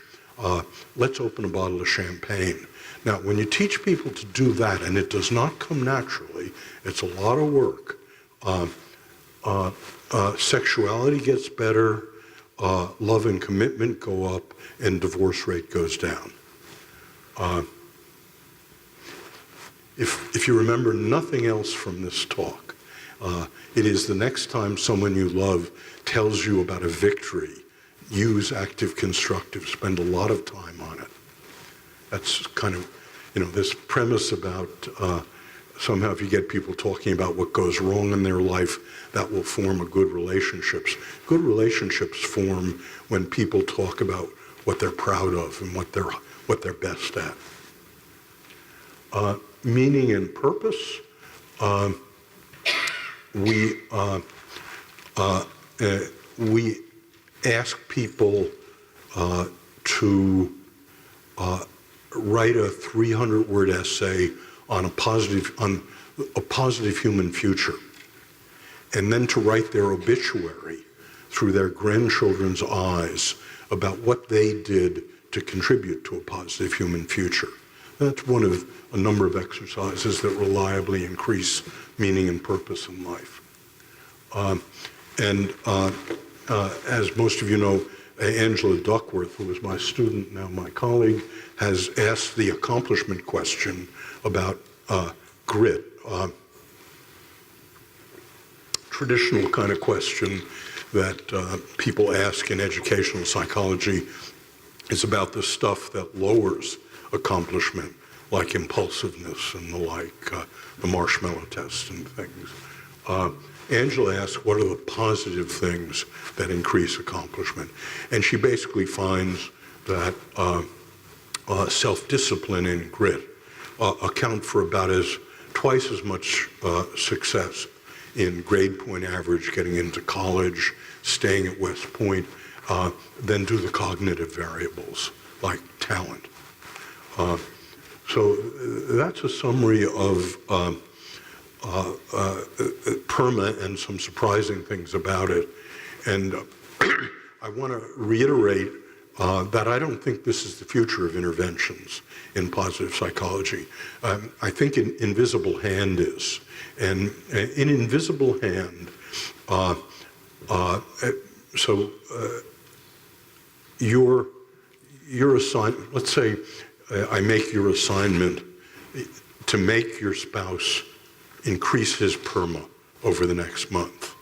Let's open a bottle of champagne. Now, when you teach people to do that, and it does not come naturally, it's a lot of work, sexuality gets better, love and commitment go up, and divorce rate goes down. If you remember nothing else from this talk, it is the next time someone you love tells you about a victory, use active constructive, spend a lot of time on it. That's kind of, this premise about somehow if you get people talking about what goes wrong in their life, that will form a good relationships. Good relationships form when people talk about what they're proud of and what they're best at. Meaning and purpose. We ask people to write a 300-word essay on a positive human future, and then to write their obituary through their grandchildren's eyes about what they did to contribute to a positive human future. That's one of a number of exercises that reliably increase meaning and purpose in life. As most of you know, Angela Duckworth, who was my student, now my colleague, has asked the accomplishment question about grit. Traditional kind of question that people ask in educational psychology is about the stuff that lowers accomplishment, like impulsiveness and the like, the marshmallow test and things. Angela asks, what are the positive things that increase accomplishment? And she basically finds that self-discipline and grit account for about twice as much success in grade point average, getting into college, staying at West Point, then do the cognitive variables like talent. So that's a summary of PERMA and some surprising things about it. And I want to reiterate that I don't think this is the future of interventions in positive psychology. I think an invisible hand is. And in invisible hand, your assignment, let's say I make your assignment to make your spouse increase his PERMA over the next month.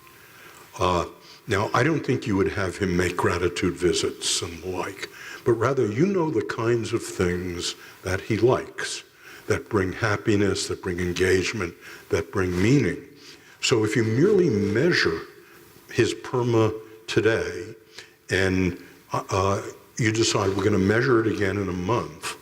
Now, I don't think you would have him make gratitude visits and the like, but rather you know the kinds of things that he likes, that bring happiness, that bring engagement, that bring meaning. So if you merely measure his PERMA today and you decide we're going to measure it again in a month,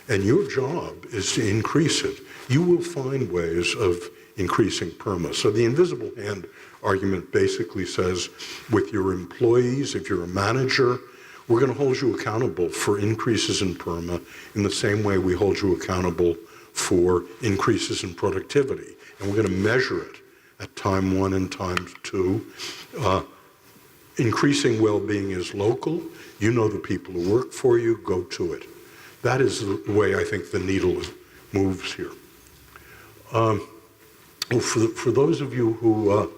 and your job is to increase it, you will find ways of increasing PERMA. So the invisible hand argument basically says with your employees, if you're a manager, we're going to hold you accountable for increases in PERMA in the same way we hold you accountable for increases in productivity. And we're going to measure it at time 1 and time 2. Increasing well-being is local. You know the people who work for you, go to it. That is the way I think the needle moves here. For those of you who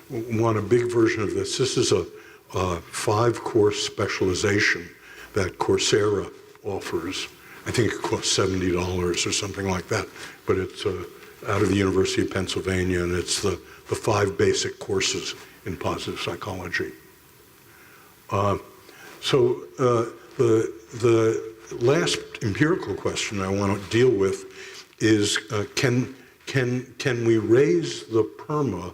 want a big version of this, this is a 5-course specialization that Coursera offers. I think it costs $70 or something like that, but it's out of the University of Pennsylvania, and it's the 5 basic courses in positive psychology. So the last empirical question I want to deal with is can we raise the PERMA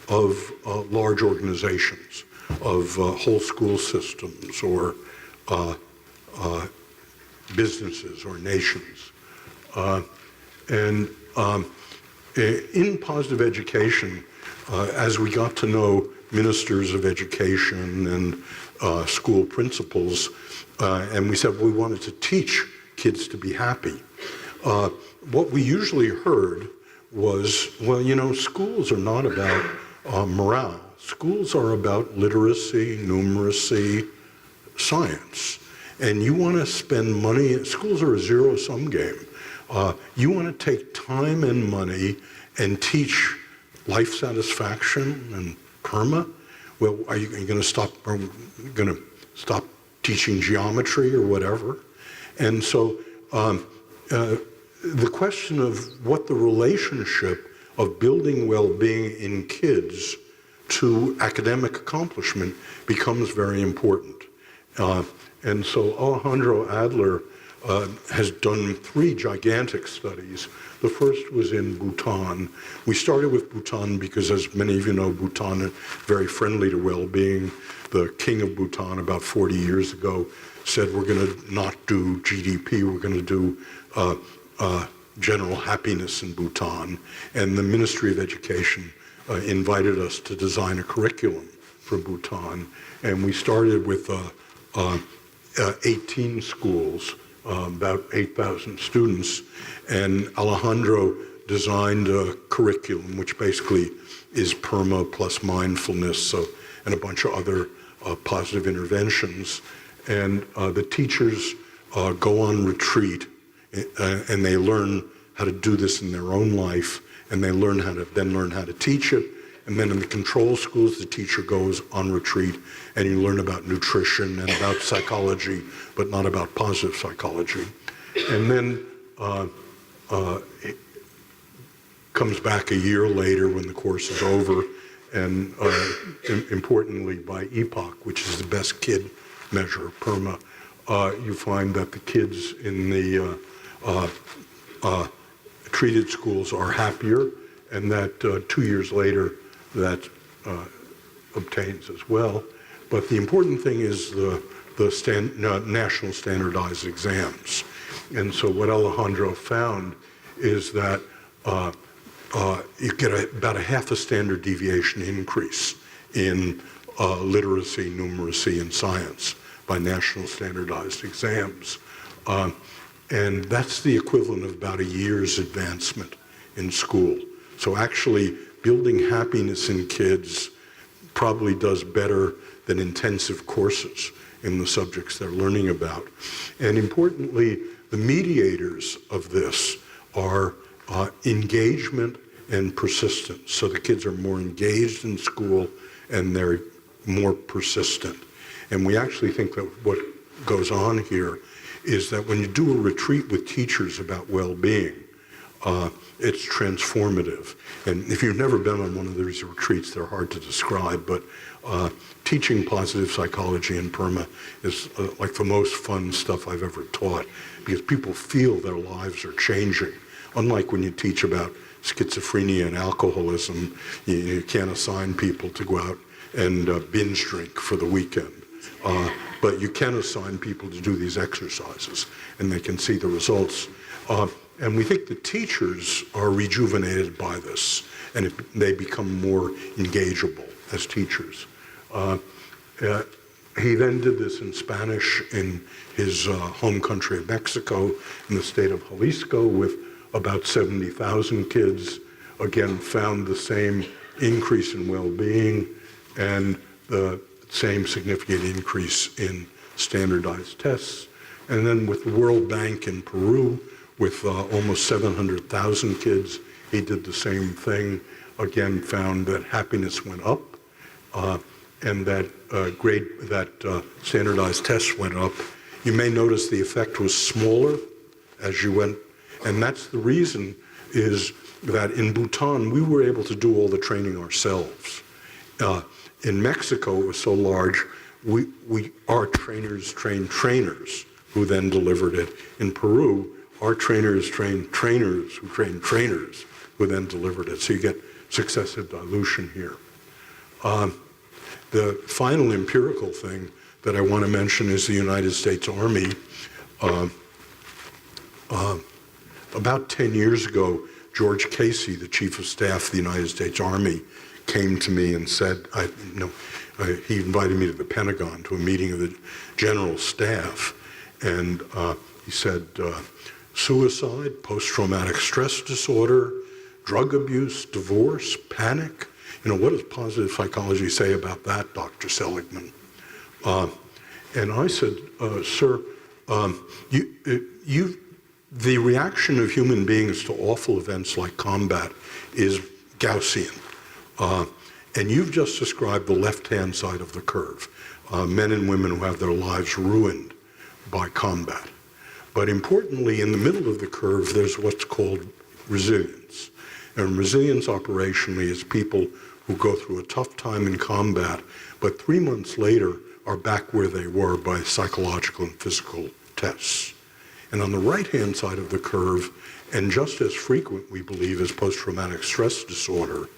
of large organizations, of whole school systems, or businesses or nations? In positive education, as we got to know ministers of education and school principals, and we said we wanted to teach kids to be happy, what we usually heard was, well, you know, schools are not about morale. Schools are about literacy, numeracy, science. And you want to spend money, schools are a zero-sum game. You want to take time and money and teach life satisfaction and PERMA. Well, are you going to stop teaching geometry or whatever? And so the question of what the relationship of building well-being in kids to academic accomplishment becomes very important. And so Alejandro Adler has done 3 gigantic studies. The first was in Bhutan. We started with Bhutan because, as many of you know, Bhutan is very friendly to well-being. The king of Bhutan about 40 years ago said, we're going to not do GDP, we're going to do general happiness in Bhutan. And the Ministry of Education invited us to design a curriculum for Bhutan. And we started with 18 schools, about 8,000 students, and Alejandro designed a curriculum which basically is PERMA plus mindfulness, and a bunch of other positive interventions. And the teachers go on retreat, and they learn how to do this in their own life, and they learn how to teach it. And then in the control schools, the teacher goes on retreat, and you learn about nutrition and about psychology, but not about positive psychology. And then it comes back a year later when the course is over, and importantly by EPOC, which is the best kid measure of PERMA, you find that the kids in the treated schools are happier, and that 2 years later, that obtains as well. But the important thing is the national standardized exams. And so what Alejandro found is that you get about a half a standard deviation increase in literacy, numeracy, and science by national standardized exams. And that's the equivalent of about a year's advancement in school. So actually, building happiness in kids probably does better than intensive courses in the subjects they're learning about. And importantly, the mediators of this are engagement and persistence. So the kids are more engaged in school and they're more persistent. And we actually think that what goes on here is that when you do a retreat with teachers about well-being, it's transformative. And if you've never been on one of these retreats, they're hard to describe, but teaching positive psychology in PERMA is like the most fun stuff I've ever taught, because people feel their lives are changing. Unlike when you teach about schizophrenia and alcoholism, you can't assign people to go out and binge drink for the weekend. But you can assign people to do these exercises, and they can see the results. And we think the teachers are rejuvenated by this, and they become more engageable as teachers. He then did this in Spanish in his home country of Mexico, in the state of Jalisco, with about 70,000 kids. Again, found the same increase in well-being and the same significant increase in standardized tests. And then with the World Bank in Peru, with almost 700,000 kids, he did the same thing. Again, found that happiness went up, and that standardized tests went up. You may notice the effect was smaller as you went, and that's the reason is that in Bhutan, we were able to do all the training ourselves. In Mexico, it was so large, our trainers trained trainers who then delivered it. In Peru, our trainers trained trainers who trained trainers who then delivered it. So you get successive dilution here. The final empirical thing that I want to mention is the United States Army. About 10 years ago, George Casey, the Chief of Staff of the United States Army, came to me and said, he invited me to the Pentagon to a meeting of the General Staff, and he said, suicide, post-traumatic stress disorder, drug abuse, divorce, panic. What does positive psychology say about that, Dr. Seligman? And I said, sir, the reaction of human beings to awful events like combat is Gaussian. And you've just described the left-hand side of the curve, men and women who have their lives ruined by combat. But importantly, in the middle of the curve, there's what's called resilience. And resilience operationally is people who go through a tough time in combat, but 3 months later are back where they were by psychological and physical tests. And on the right-hand side of the curve, and just as frequent, we believe, as post-traumatic stress disorder,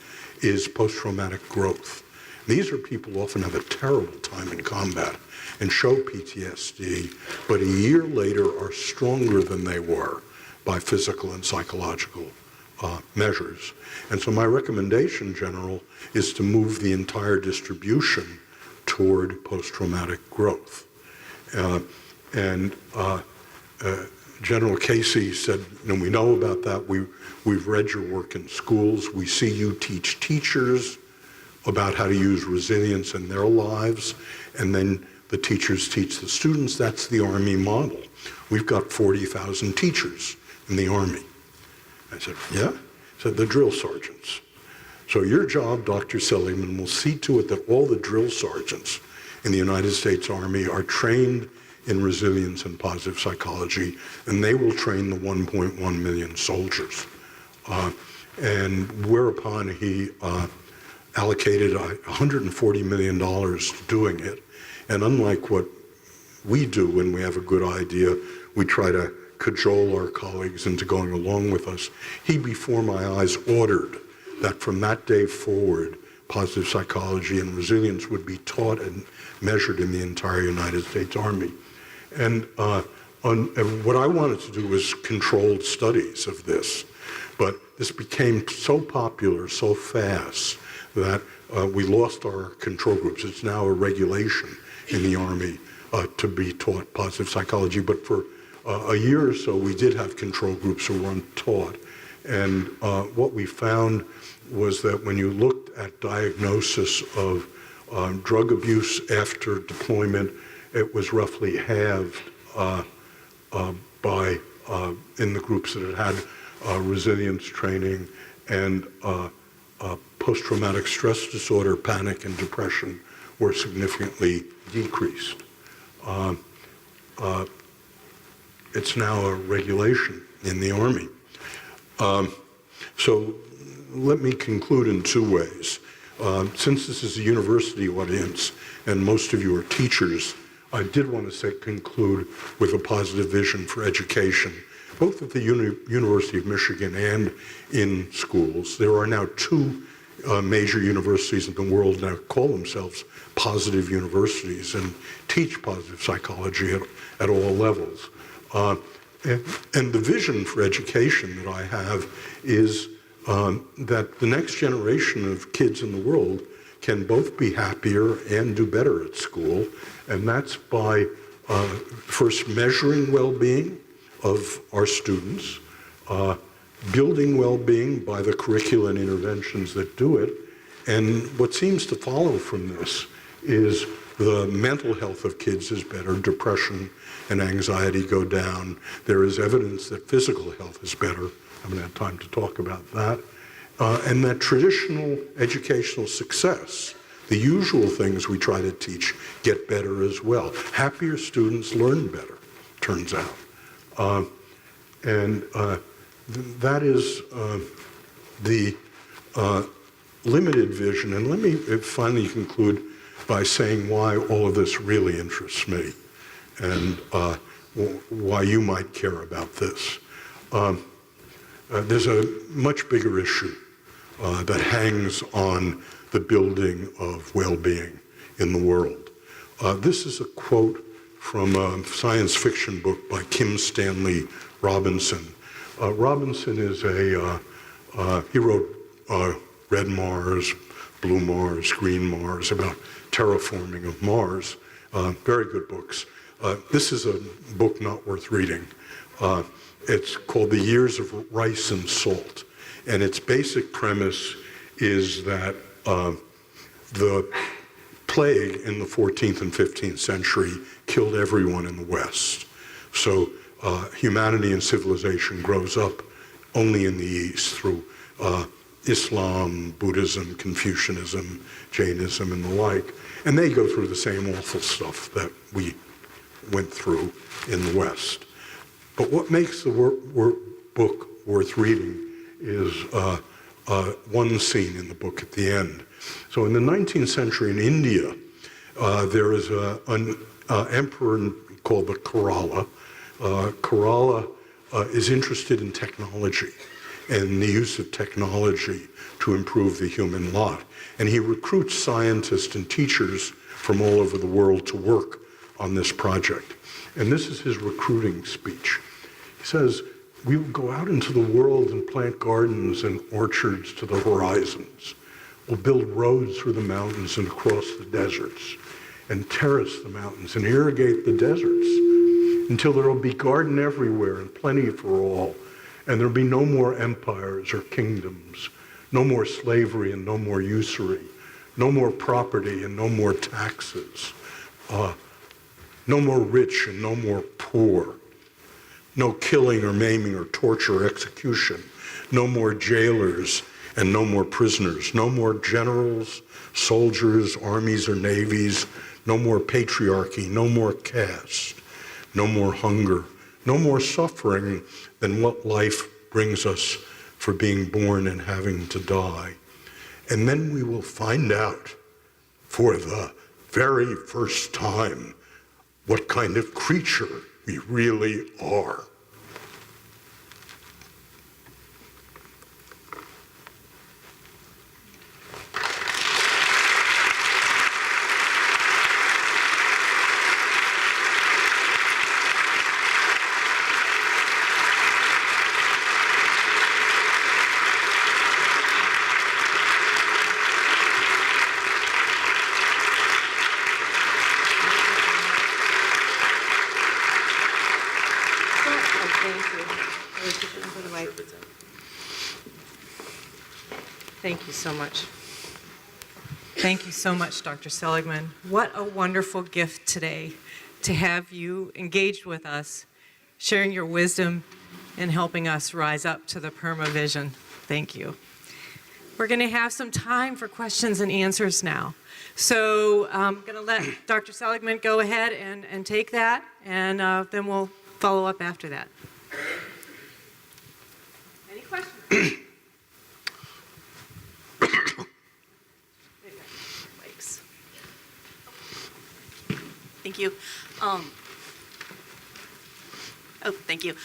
is post-traumatic growth. These are people who often have a terrible time in combat and show PTSD, but a year later are stronger than they were by physical and psychological measures. And so my recommendation, General, is to move the entire distribution toward post-traumatic growth. General Casey said, we know about that. We've read your work in schools. We see you teach teachers about how to use resilience in their lives, and then the teachers teach the students. That's the Army model. We've got 40,000 teachers in the Army. I said, yeah? He said, the drill sergeants. So your job, Dr. Seligman, will see to it that all the drill sergeants in the United States Army are trained in resilience and positive psychology, and they will train the 1.1 million soldiers. And whereupon he allocated $140 million to doing it. And unlike what we do when we have a good idea, we try to cajole our colleagues into going along with us. He, before my eyes, ordered that from that day forward, positive psychology and resilience would be taught and measured in the entire United States Army. And what I wanted to do was controlled studies of this. But this became so popular so fast that we lost our control groups. It's now a regulation in the Army to be taught positive psychology. But for a year or so, we did have control groups who weren't taught. And what we found was that when you looked at diagnosis of drug abuse after deployment, it was roughly halved in the groups that had resilience training, and post-traumatic stress disorder, panic, and depression were significantly decreased. It's now a regulation in the Army. So let me conclude in two ways. Since this is a university audience and most of you are teachers, I did want to conclude with a positive vision for education, both at the University of Michigan and in schools. There are now two major universities in the world now call themselves positive universities and teach positive psychology at all levels. And the vision for education that I have is that the next generation of kids in the world can both be happier and do better at school, and that's by first measuring well-being of our students, building well-being by the curricula and interventions that do it, and what seems to follow from this is the mental health of kids is better, depression and anxiety go down. There is evidence that physical health is better. I haven't had time to talk about that. And that traditional educational success, the usual things we try to teach, get better as well. Happier students learn better, turns out. That is the limited vision. And let me finally conclude by saying why all of this really interests me and why you might care about this. There's a much bigger issue that hangs on the building of well-being in the world. This is a quote from a science fiction book by Kim Stanley Robinson. Robinson is he wrote Red Mars, Blue Mars, Green Mars, about terraforming of Mars. Very good books. This is a book not worth reading. It's called The Years of Rice and Salt. And its basic premise is that the plague in the 14th and 15th century killed everyone in the West. So humanity and civilization grows up only in the East through Islam, Buddhism, Confucianism, Jainism, and the like. And they go through the same awful stuff that we went through in the West. But what makes the book worth reading is one scene in the book at the end. So in the 19th century in India, there is an emperor called the Kerala. Kerala is interested in technology and the use of technology to improve the human lot. And he recruits scientists and teachers from all over the world to work on this project. And this is his recruiting speech. He says, "We will go out into the world and plant gardens and orchards to the horizons. We'll build roads through the mountains and across the deserts, and terrace the mountains and irrigate the deserts until there will be garden everywhere and plenty for all, and there'll be no more empires or kingdoms, no more slavery and no more usury, no more property and no more taxes, no more rich and no more poor, no killing or maiming or torture or execution, no more jailers and no more prisoners, no more generals, soldiers, armies or navies, no more patriarchy, no more caste, no more hunger, no more suffering than what life brings us for being born and having to die. And then we will find out for the very first time what kind of creature we really are." Thank you so much. Thank you so much, Dr. Seligman. What a wonderful gift today to have you engaged with us, sharing your wisdom and helping us rise up to the PERMA vision. Thank you. We're going to have some time for questions and answers now. So I'm going to let Dr. Seligman go ahead and take that, and then we'll follow up after that. Any questions? Thank you. Thank you.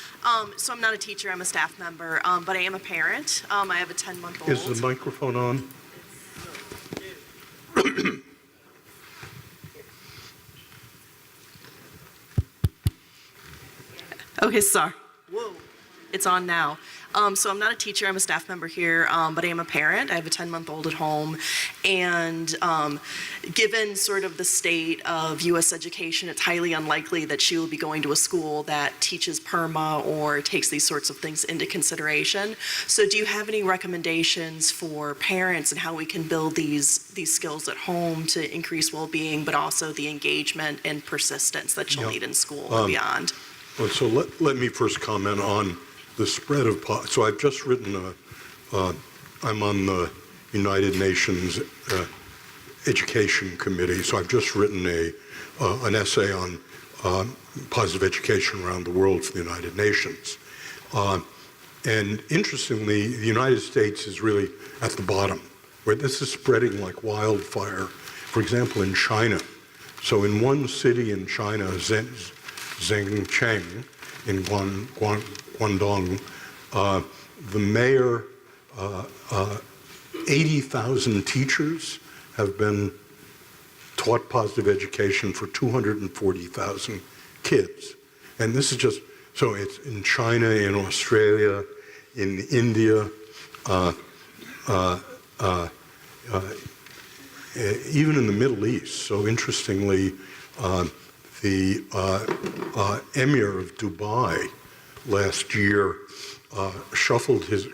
So I'm not a teacher, I'm a staff member, but I am a parent. I have a 10-month-old. Is the microphone on? Okay, sorry. Whoa. It's on now. So I'm not a teacher, I'm a staff member here, but I am a parent. I have a 10-month-old at home. And given sort of the state of U.S. education, it's highly unlikely that she will be going to a school that teaches PERMA or takes these sorts of things into consideration. So do you have any recommendations for parents and how we can build these skills at home to increase well-being, but also the engagement and persistence that she'll need in school and beyond? Well, so let me first comment on the spread of, so I've just written, I'm on the United Nations Education Committee, so I've just written an essay on positive education around the world for the United Nations. And interestingly, the United States is really at the bottom, where this is spreading like wildfire. For example, in China. So in one city in China, Zhengcheng, in Guangdong, the mayor, 80,000 teachers have been taught positive education for 240,000 kids. And this is just, so it's in China, in Australia, in India, even in the Middle East. So interestingly, the Emir of Dubai last year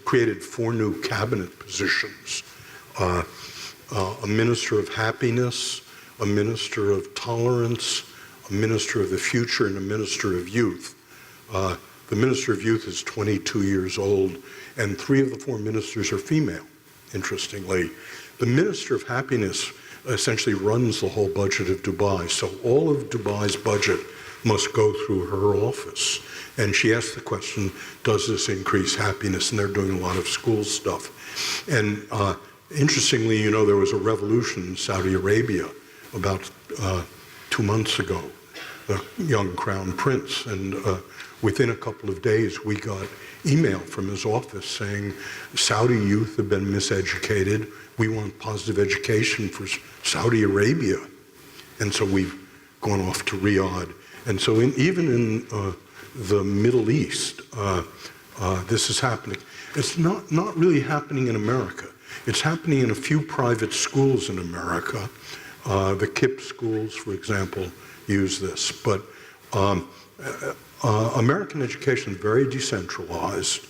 created 4 new cabinet positions. A minister of happiness, a minister of tolerance, a minister of the future, and a minister of youth. The minister of youth is 22 years old, and 3 of the 4 ministers are female, interestingly. The minister of happiness essentially runs the whole budget of Dubai. So all of Dubai's budget must go through her office. And she asked the question, does this increase happiness? And they're doing a lot of school stuff. And interestingly, you know, there was a revolution in Saudi Arabia about 2 months ago, the young crown prince. And within a couple of days, we got email from his office saying, Saudi youth have been miseducated. We want positive education for Saudi Arabia. And so we've gone off to Riyadh. And so even in the Middle East, this is happening. It's not really happening in America. It's happening in a few private schools in America. The KIPP schools, for example, use this. But American education is very decentralized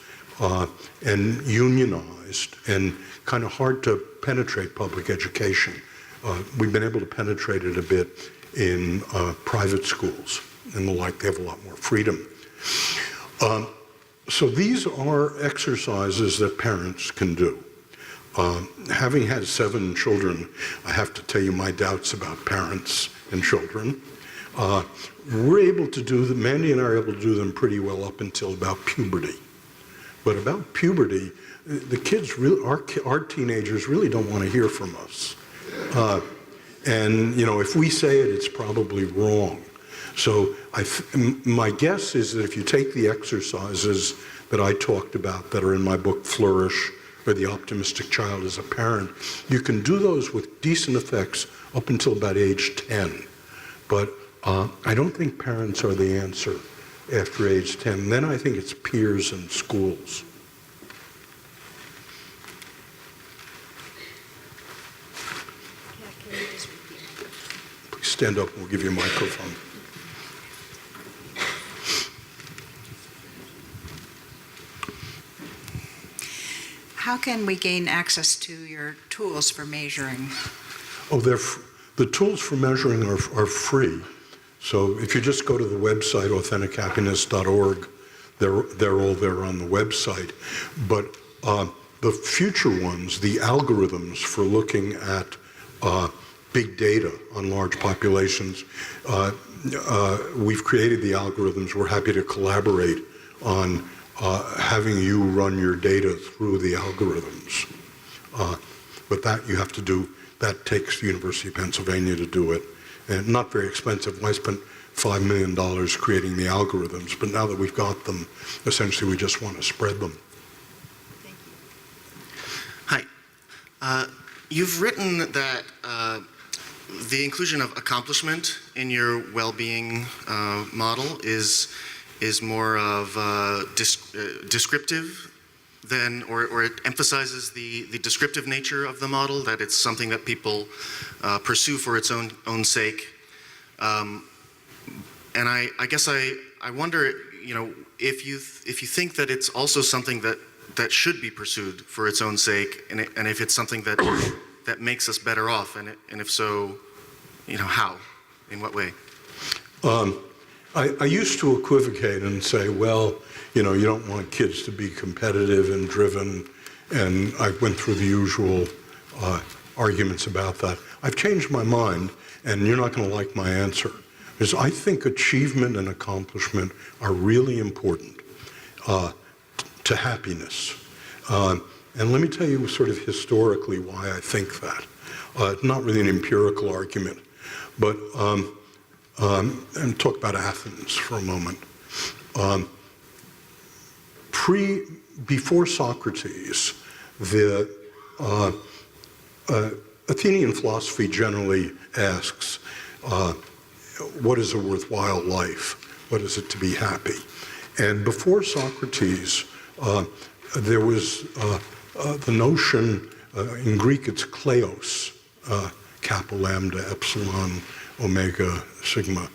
and unionized and kind of hard to penetrate public education. We've been able to penetrate it a bit in private schools and the like. They have a lot more freedom. So these are exercises that parents can do. Having had 7 children, I have to tell you my doubts about parents and children. We're able to do them, Mandy and I are able to do them pretty well up until about puberty. But about puberty, the kids, really, our teenagers really don't want to hear from us. And, you know, if we say it, it's probably wrong. So my guess is that if you take the exercises that I talked about that are in my book, Flourish, or The Optimistic Child as a Parent, you can do those with decent effects up until about age 10. But I don't think parents are the answer after age 10. Then I think it's peers and schools. Please stand up and we'll give you a microphone. how can we gain access to your tools for measuring? Oh, the tools for measuring are free. So if you just go to the website, AuthenticHappiness.org, they're all there on the website. But the future ones, the algorithms for looking at big data on large populations, we've created the algorithms. We're happy to collaborate on having you run your data through the algorithms. But that you have to do, that takes the University of Pennsylvania to do it. And not very expensive. I spent $5 million creating the algorithms, but now that we've got them, essentially we just want to spread them. Hi. You've written that the inclusion of accomplishment in your well-being model is more of descriptive than, or it emphasizes the descriptive nature of the model, that it's something that people pursue for its own sake. And I guess I wonder, if you think that it's also something that should be pursued for its own sake, and if it's something that makes us better off, and if so, how, in what way? I used to equivocate and say, well, you don't want kids to be competitive and driven, and I went through the usual arguments about that. I've changed my mind, and you're not going to like my answer, because I think achievement and accomplishment are really important to happiness. And let me tell you sort of historically why I think that. Not really an empirical argument, but and talk about Athens for a moment. Before Socrates, the Athenian philosophy generally asks, what is a worthwhile life? What is it to be happy? And before Socrates, there was the notion, in Greek it's kleos, kappa, lambda, epsilon, omega, sigma,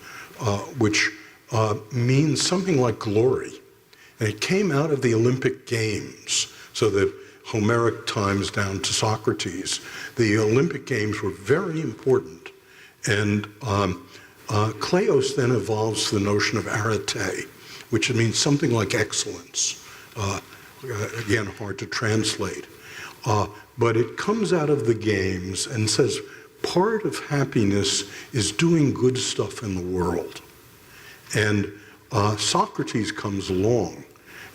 which means something like glory. And it came out of the Olympic Games, so that Homeric times down to Socrates, the Olympic Games were very important. And kleos then evolves to the notion of arete, which means something like excellence. Again, hard to translate. But it comes out of the games and says part of happiness is doing good stuff in the world. And Socrates comes along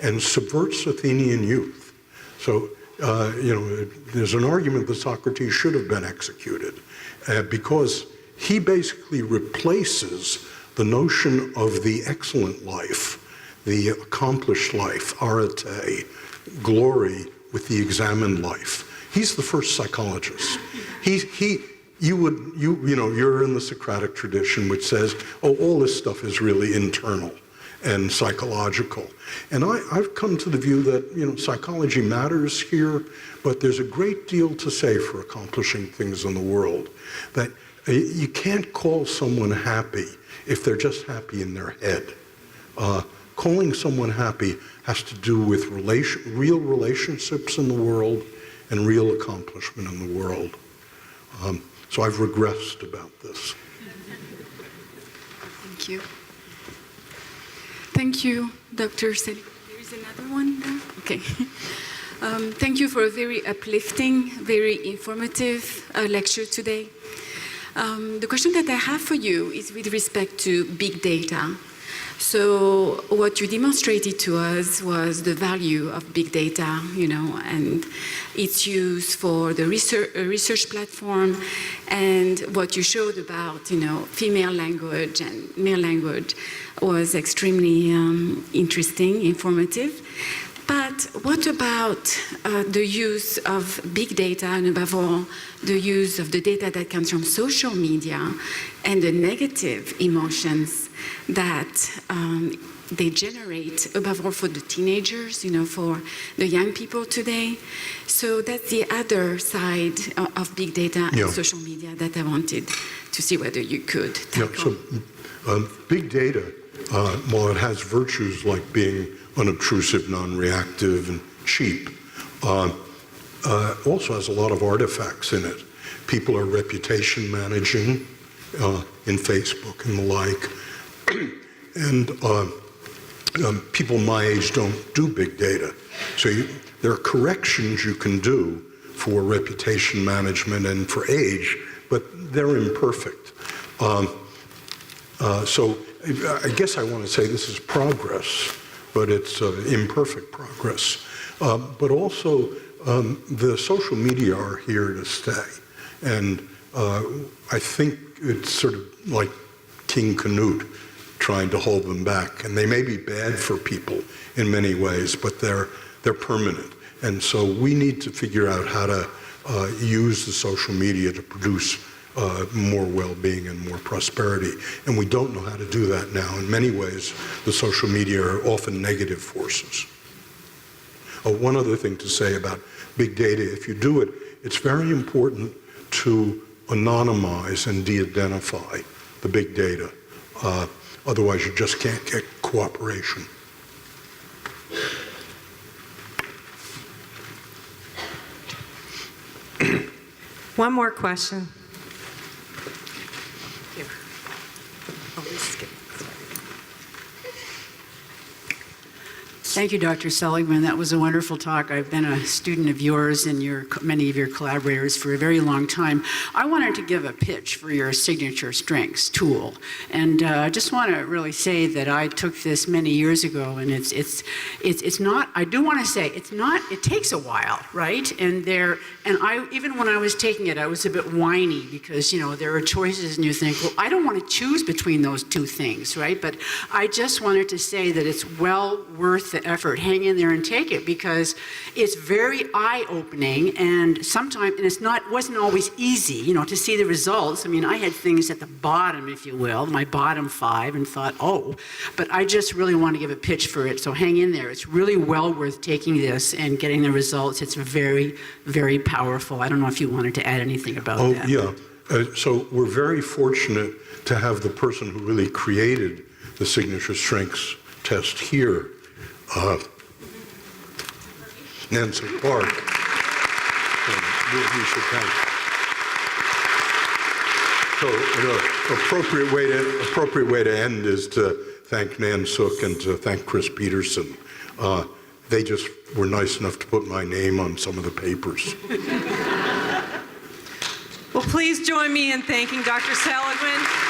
and subverts Athenian youth. So, there's an argument that Socrates should have been executed because he basically replaces the notion of the excellent life, the accomplished life, arete, glory, with the examined life. He's the first psychologist. You're in the Socratic tradition, which says, oh, all this stuff is really internal and psychological. And I've come to the view that, psychology matters here, but there's a great deal to say for accomplishing things in the world. That you can't call someone happy if they're just happy in their head. Calling someone happy has to do with real relationships in the world and real accomplishment in the world. So I've regressed about this. Thank you. Thank you, Dr. Seligman. There is another one there? Okay. Thank you for a very uplifting, very informative lecture today. The question that I have for you is with respect to big data. So what you demonstrated to us was the value of big data, and its use for the research platform, and what you showed about, female language and male language was extremely interesting, informative. But what about the use of big data, and above all, the use of the data that comes from social media and the negative emotions that they generate, above all for the teenagers, for the young people today? So that's the other side of big data and social media that I wanted to see whether you could tackle. So big data, while it has virtues like being unobtrusive, non-reactive, and cheap, also has a lot of artifacts in it. People are reputation managing in Facebook and the like. And people my age don't do big data. So there are corrections you can do for reputation management and for age, but they're imperfect. So I guess I want to say this is progress, but it's imperfect progress. But also, the social media are here to stay. And I think it's sort of like King Canute trying to hold them back. And they may be bad for people in many ways, but they're permanent. And so we need to figure out how to use the social media to produce more well-being and more prosperity. And we don't know how to do that now. In many ways, the social media are often negative forces. One other thing to say about big data, if you do it, it's very important to anonymize and de-identify the big data. Otherwise, you just can't get cooperation. One more question. Here. Oh, this is good. Thank you, Dr. Seligman. That was a wonderful talk. I've been a student of yours and many of your collaborators for a very long time. I wanted to give a pitch for your signature strengths tool. And I just want to really say that I took this many years ago, and it's not, I do want to say, it's not, it takes a while, right? And I, even when I was taking it, I was a bit whiny because, you know, there are choices and you think, well, I don't want to choose between those two things, right? But I just wanted to say that it's well worth the effort. Hang in there and take it, because it's very eye-opening, and sometimes, and it wasn't always easy, you know, to see the results. I mean, I had things at the bottom, if you will, my bottom 5, and thought, oh, but I just really want to give a pitch for it, so hang in there. It's really well worth taking this and getting the results. It's very, very powerful. I don't know if you wanted to add anything about that. Oh, yeah. So we're very fortunate to have the person who really created the signature strengths test here. Nancy Clark. We should thank. So an appropriate way to end is to thank Nan Sook and to thank Chris Peterson. They just were nice enough to put my name on some of the papers. Well, please join me in thanking Dr. Seligman.